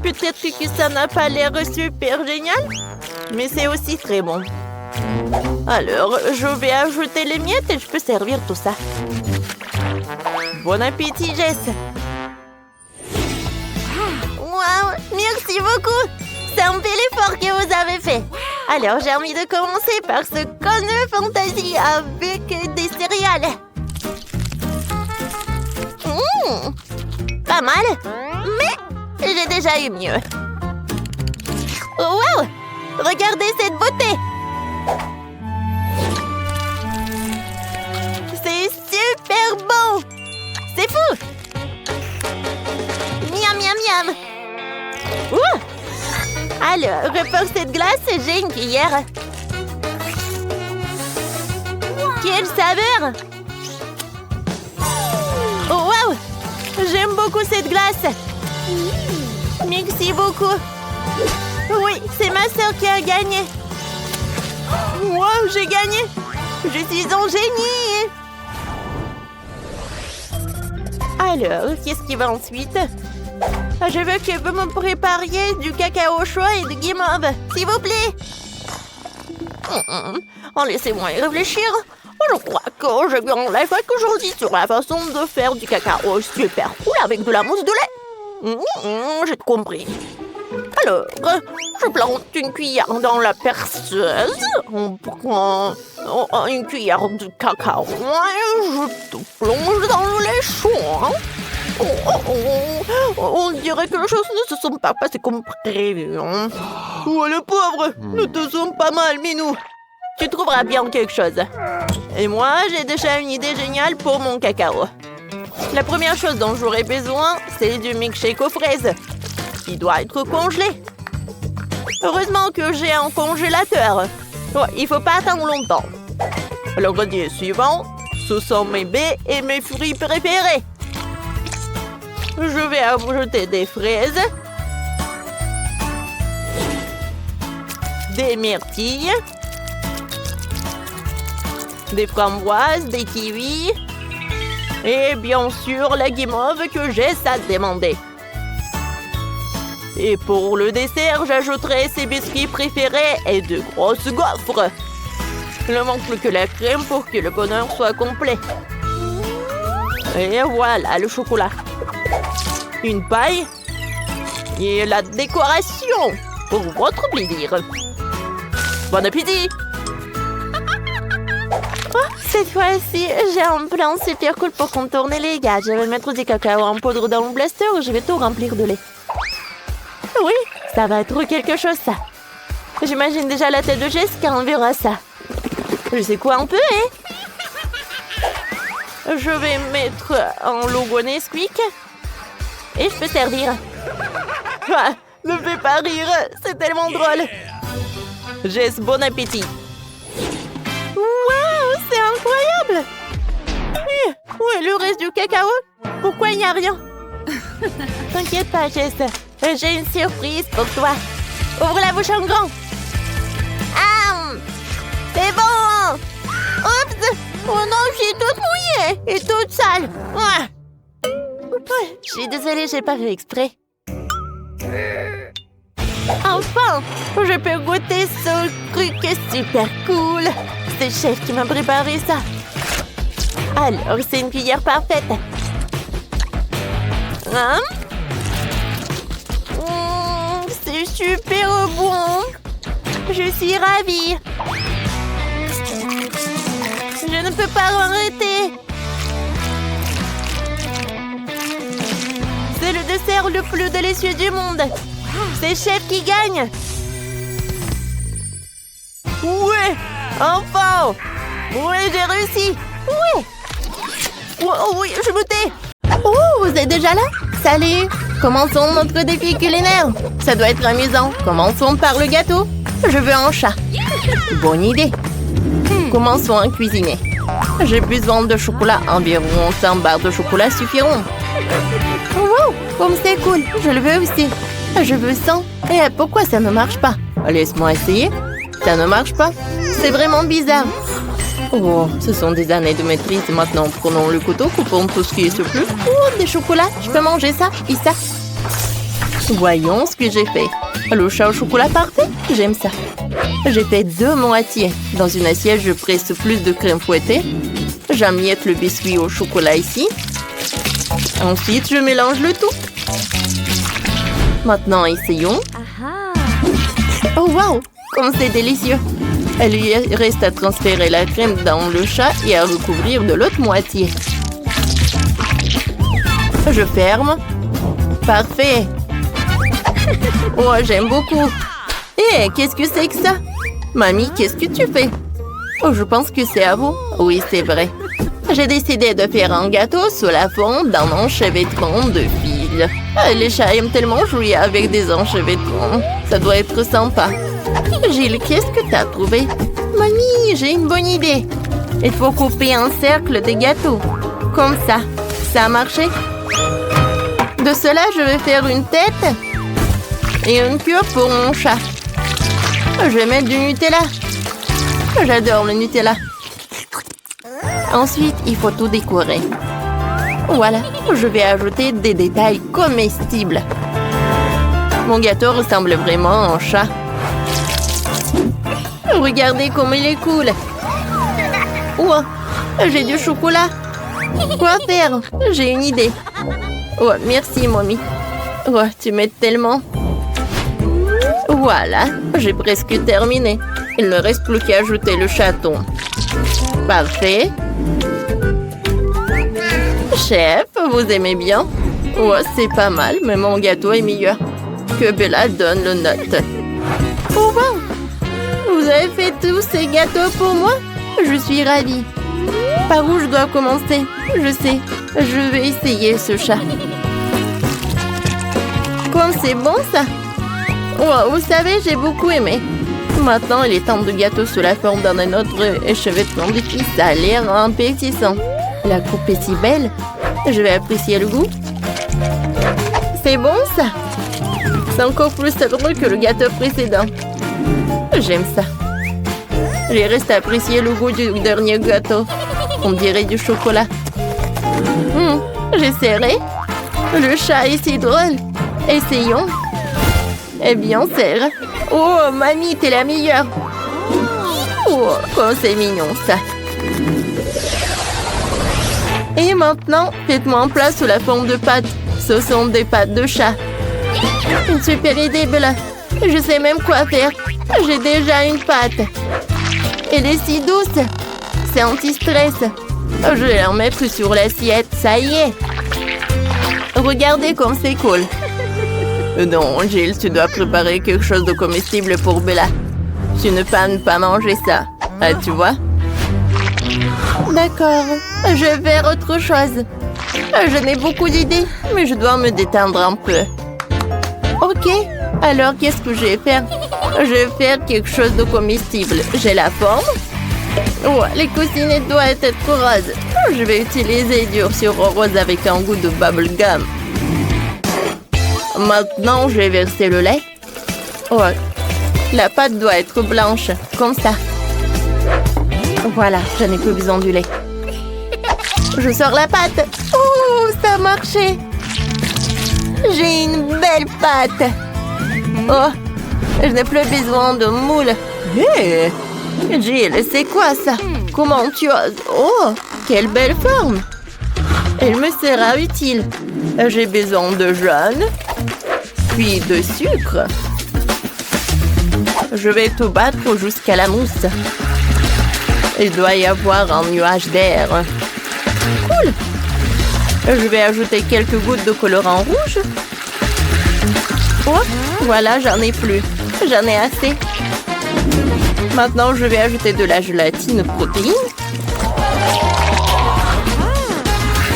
peut-être que ça n'a pas l'air super génial, mais c'est aussi très bon. Alors, je vais ajouter les miettes et je peux servir tout ça. Bon appétit, Jess! Wow, merci beaucoup! C'est un bel effort que vous avez fait. Alors, j'ai envie de commencer par ce conne fantaisie avec des céréales. Pas mal, mais j'ai déjà eu mieux. Wow! Regardez cette beauté! C'est super bon! C'est fou! Miam, miam, miam! Ouh! Alors, pour cette glace, j'ai une cuillère. Quelle saveur! Oh, wow! J'aime beaucoup cette glace. Merci beaucoup. Oui, c'est ma sœur qui a gagné. Wow, j'ai gagné! Je suis un génie! Alors, qu'est-ce qui va ensuite? Je veux que vous me prépariez du cacao chaud et du guimauve, s'il vous plaît. Laissez-moi y réfléchir. Je crois que j'ai bien l'effet qu'aujourd'hui sur la façon de faire du cacao super cool avec de la mousse de lait. J'ai compris. Alors, je plante une cuillère dans la perceuse. On prend une cuillère de cacao et je te plonge dans le lait chaud. On dirait que les choses ne se sont pas passées comme prévu. Oh, le pauvre, nous te sommes pas mal, Minou. Tu trouveras bien quelque chose. Et moi, j'ai déjà une idée géniale pour mon cacao. La première chose dont j'aurai besoin, c'est du milkshake aux fraises. Il doit être congelé. Heureusement que j'ai un congélateur. Ouais, il faut pas attendre longtemps. L'ingrédient suivant, ce sont mes baies et mes fruits préférés. Je vais ajouter des fraises, des myrtilles, des framboises, des kiwis et bien sûr la guimauve que j'ai ça demandé. Et pour le dessert, j'ajouterai ses biscuits préférés et de grosses gaufres. Il ne manque plus que la crème pour que le bonheur soit complet. Et voilà le chocolat. Une paille et la décoration pour votre plaisir. Bon appétit! Oh, cette fois-ci, j'ai un plan super cool pour contourner les gars. Je vais mettre du cacao en poudre dans le blaster et je vais tout remplir de lait. Oui, ça va être quelque chose, ça. J'imagine déjà la tête de Jess quand on verra ça. Je sais quoi un peu, hein? Je vais mettre un logo Nesquik. Et je peux servir. Ah, ne fais pas rire, c'est tellement drôle. Jess, bon appétit. Waouh, c'est incroyable. Où est le reste du cacao? Pourquoi il n'y a rien? T'inquiète pas, Jess. J'ai une surprise pour toi. Ouvre la bouche en grand. Ah, c'est bon. Oups. Oh non, je suis toute mouillée et toute sale. Ah. Je suis désolée, j'ai pas fait exprès. Enfin, je peux goûter ce truc super cool. C'est le chef qui m'a préparé ça. Alors, c'est une cuillère parfaite. Hein? C'est super bon. Je suis ravie. Je ne peux pas m'arrêter. C'est le dessert le plus délicieux du monde. C'est Chef qui gagne. Ouais, enfin. Ouais, j'ai réussi. Ouais. Oh oui, je me tais. Oh, vous êtes déjà là? Salut. Commençons notre défi culinaire. Ça doit être amusant. Commençons par le gâteau. Je veux un chat. Bonne idée. Commençons à cuisiner. J'ai besoin de chocolat. Environ 100 barres de chocolat suffiront. Wow, comme c'est cool. Je le veux aussi. Je veux 100. Et pourquoi ça ne marche pas? Laisse-moi essayer. Ça ne marche pas. C'est vraiment bizarre. Oh, ce sont des années de maîtrise. Maintenant, prenons le couteau, coupons tout ce qui est surplus. Oh, des chocolats. Je peux manger ça et ça. Voyons ce que j'ai fait. Le chat au chocolat parfait. J'aime ça. J'ai fait 2 moitiés. Dans une assiette, je presse plus de crème fouettée. J'amiette le biscuit au chocolat ici. Ensuite, je mélange le tout. Maintenant, essayons. Oh, wow! Comme c'est délicieux! Il lui reste à transférer la crème dans le chat et à recouvrir de l'autre moitié. Je ferme. Parfait! Oh, j'aime beaucoup! Hé, qu'est-ce que c'est que ça? Mamie, qu'est-ce que tu fais? Oh, je pense que c'est à vous. Oui, c'est vrai. J'ai décidé de faire un gâteau sous la forme d'un enchevêtrement de fil. Les chats aiment tellement jouer avec des enchevêtrements. Ça doit être sympa. Gilles, qu'est-ce que t'as trouvé? Mamie, j'ai une bonne idée. Il faut couper un cercle de gâteau. Comme ça. Ça a marché? De cela, je vais faire une tête et une queue pour mon chat. Je vais mettre du Nutella. J'adore le Nutella. Ensuite, il faut tout décorer. Voilà, je vais ajouter des détails comestibles. Mon gâteau ressemble vraiment à un chat. Regardez comme il est cool. Oh, j'ai du chocolat. Quoi faire? J'ai une idée. Oh, merci, mamie. Oh, tu m'aides tellement. Voilà, j'ai presque terminé. Il ne reste plus qu'à ajouter le chaton. Parfait. Chef, vous aimez bien? Oh, c'est pas mal, mais mon gâteau est meilleur. Que Bella donne le note. Oh, wow! Vous avez fait tous ces gâteaux pour moi? Je suis ravie. Par où je dois commencer? Je sais. Je vais essayer ce chat. Comme c'est bon, ça? Oh, vous savez, j'ai beaucoup aimé. Maintenant, il est temps de gâteau sous la forme d'un autre échevêtrement de fils. Ça a l'air appétissant. La coupe est si belle. Je vais apprécier le goût. C'est bon, ça? C'est encore plus savoureux que le gâteau précédent. J'aime ça. Il reste à apprécier le goût du dernier gâteau. On dirait du chocolat. J'essaierai. Le chat est si drôle. Essayons. Eh bien, serre. Oh, mamie, t'es la meilleure. Oh, comme c'est mignon, ça. Et maintenant, faites-moi un plat sous la forme de pâtes. Ce sont des pâtes de chat. Une super idée, Bella. Je sais même quoi faire. J'ai déjà une pâte. Elle est si douce. C'est anti-stress. Je vais la mettre sur l'assiette. Ça y est. Regardez comme c'est cool. Non, Gilles, tu dois préparer quelque chose de comestible pour Bella. Tu ne peux pas manger ça. Ah, tu vois? D'accord. Je vais faire autre chose. Je n'ai beaucoup d'idées, mais je dois me détendre un peu. Ok. Alors, qu'est-ce que je vais faire? Je vais faire quelque chose de comestible. J'ai la forme. Oh, les coussinettes doivent être roses. Je vais utiliser du sirop rose avec un goût de bubblegum. Maintenant, je vais verser le lait. Oh, la pâte doit être blanche, comme ça. Voilà, je n'ai plus besoin du lait. Je sors la pâte. Oh, ça a marché. J'ai une belle pâte. Oh, je n'ai plus besoin de moule. Hé, Gilles, c'est quoi ça? Comment tu oses? Oh, quelle belle forme. Elle me sera utile. J'ai besoin de jaune, puis de sucre. Je vais tout battre jusqu'à la mousse. Il doit y avoir un nuage d'air. Cool! Je vais ajouter quelques gouttes de colorant rouge. Oh, voilà, j'en ai plus. J'en ai assez. Maintenant, je vais ajouter de la gélatine protéine.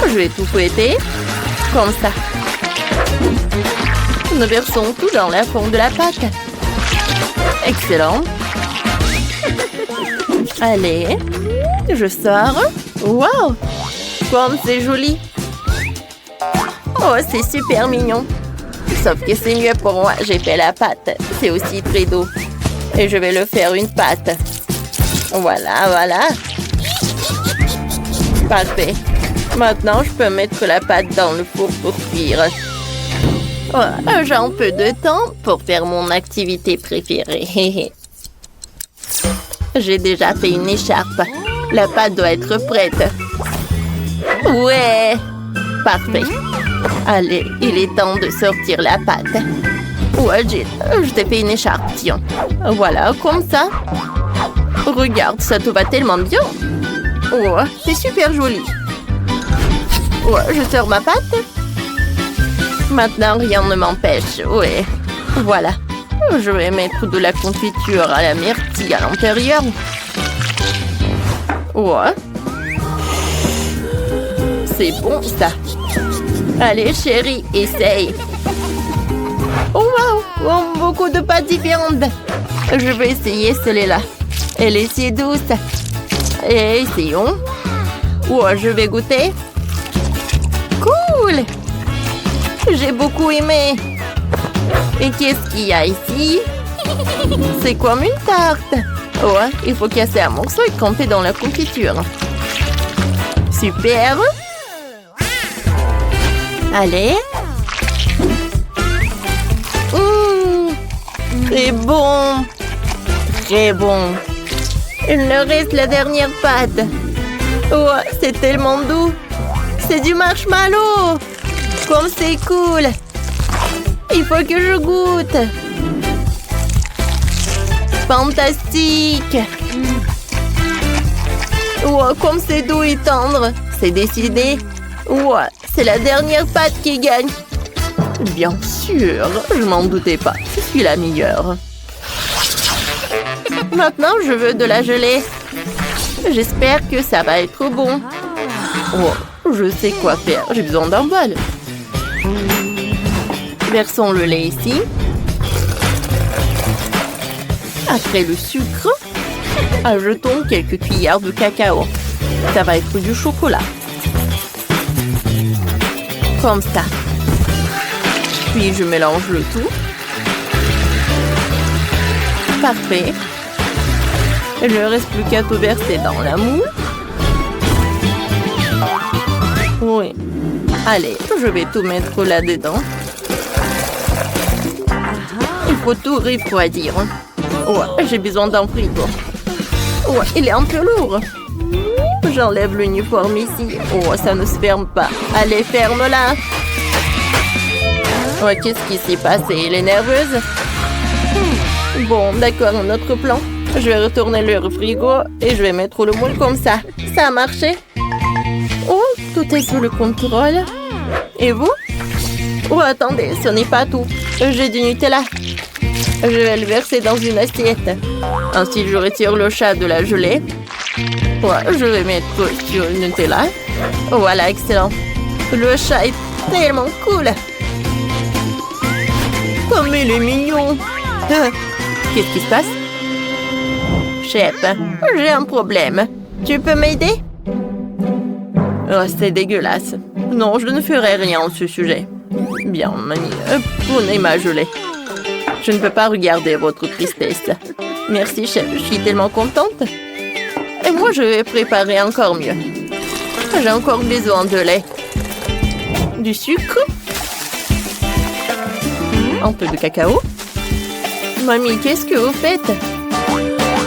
Je vais tout fouetter. Comme ça. Nous versons tout dans la forme de la pâte. Excellent. Allez, je sors. Wow! Comme c'est joli. Oh, c'est super mignon. Sauf que c'est mieux pour moi. J'ai fait la pâte. C'est aussi très doux. Et je vais le faire une pâte. Voilà, voilà. Parfait. Maintenant, je peux mettre la pâte dans le four pour cuire. Oh, j'ai un peu de temps pour faire mon activité préférée. J'ai déjà fait une écharpe. La pâte doit être prête. Ouais! Parfait. Allez, il est temps de sortir la pâte. Ouais, je t'ai fait une écharpe, tiens. Voilà, comme ça. Regarde, ça te va tellement bien. Ouais, c'est super joli. Ouais, je sors ma pâte. Maintenant, rien ne m'empêche. Ouais, voilà. Je vais mettre de la confiture à la myrtille à l'intérieur. Ouais. C'est bon, ça. Allez, chérie, essaye. Oh, wow! Oh, beaucoup de pâtes différentes. Je vais essayer celle-là. Elle est si douce. Et essayons. Oh, je vais goûter. Cool! J'ai beaucoup aimé. Et qu'est-ce qu'il y a ici? C'est comme une tarte. Ouais, il faut casser un morceau et tremper dans la confiture. Super! Allez. C'est bon. Très bon. Il me reste la dernière pâte. Oh, c'est tellement doux. C'est du marshmallow. Comme c'est cool. Il faut que je goûte. Fantastique. Oh, comme c'est doux et tendre. C'est décidé. Oh, c'est la dernière pâte qui gagne. Bien sûr, je m'en doutais pas. Je suis la meilleure. Maintenant, je veux de la gelée. J'espère que ça va être bon. Oh, je sais quoi faire. J'ai besoin d'un bol. Versons le lait ici. Après le sucre, ajoutons quelques cuillères de cacao. Ça va être du chocolat. Comme ça. Puis je mélange le tout. Parfait. Il ne reste plus qu'à tout verser dans la moule. Oui. Allez, je vais tout mettre là-dedans. Il faut tout refroidir. Ouais, j'ai besoin d'un frigo. Ouais, il est un peu lourd. J'enlève l'uniforme ici. Oh, ça ne se ferme pas. Allez, ferme-la. Ouais, qu'est-ce qui s'est passé? Elle est nerveuse? Bon, d'accord, un autre plan. Je vais retourner le frigo et je vais mettre le moule comme ça. Ça a marché? Oh, tout est sous le contrôle. Et vous? Oh, attendez, ce n'est pas tout. J'ai du Nutella. Je vais le verser dans une assiette. Ensuite, je retire le chat de la gelée. Ouais, je vais mettre sur le Nutella. Voilà, excellent. Le chat est tellement cool. Comme il est mignon. Qu'est-ce qui se passe? Chef, j'ai un problème. Tu peux m'aider? Oh, c'est dégueulasse. Non, je ne ferai rien à ce sujet. Bien, mamie, prenez ma gelée. Je ne peux pas regarder votre tristesse. Merci, chef, je suis tellement contente. Et moi, je vais préparer encore mieux. J'ai encore besoin de lait. Du sucre. Un peu de cacao. Mamie, qu'est-ce que vous faites?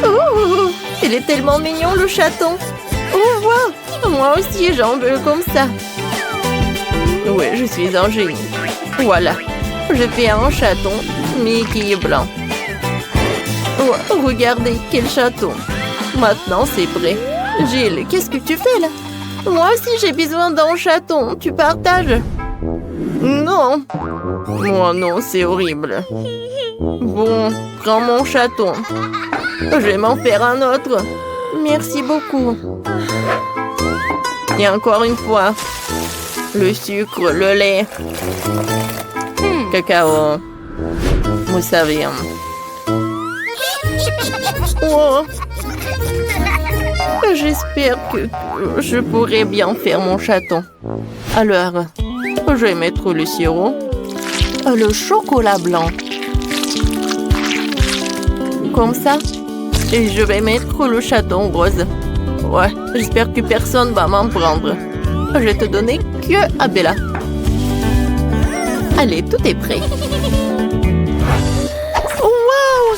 Oh, il est tellement mignon, le chaton. Oh, wow, moi aussi, j'en veux comme ça. Oui, je suis un génie. Voilà, je fais un chaton, mais qui est blanc. Oh, regardez, quel chaton. Maintenant, c'est prêt. Gilles, qu'est-ce que tu fais là? Moi aussi, j'ai besoin d'un chaton. Tu partages? Non. Oh non, c'est horrible. Bon, prends mon chaton. Je vais m'en faire un autre. Merci beaucoup. Et encore une fois, le sucre, le lait, cacao. Vous savez. Oh. J'espère que je pourrai bien faire mon chaton. Alors, je vais mettre le sirop, le chocolat blanc. Comme ça. Et je vais mettre le chaton rose. Ouais, j'espère que personne va m'en prendre. Je vais te donner que à Bella. Allez, tout est prêt. Waouh!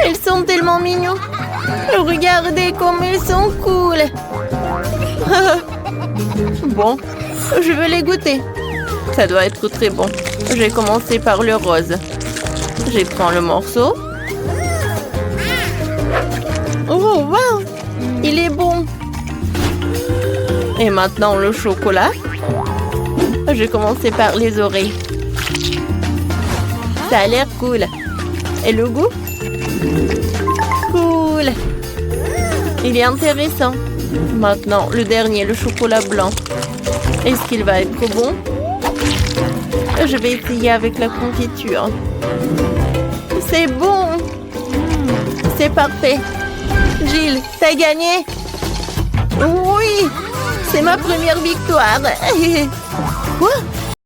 Elles sont tellement mignons. Regardez comme elles sont cool. Bon, je veux les goûter. Ça doit être très bon. Je vais commencer par le rose. Je prends le morceau. Oh, wow! Il est bon. Et maintenant, le chocolat. Je vais commencer par les oreilles. Ça a l'air cool. Et le goût? Cool. Il est intéressant. Maintenant, le dernier, le chocolat blanc. Est-ce qu'il va être bon? Je vais essayer avec la confiture. C'est bon. C'est parfait. Gilles, t'as gagné? Oui, c'est ma première victoire. Quoi?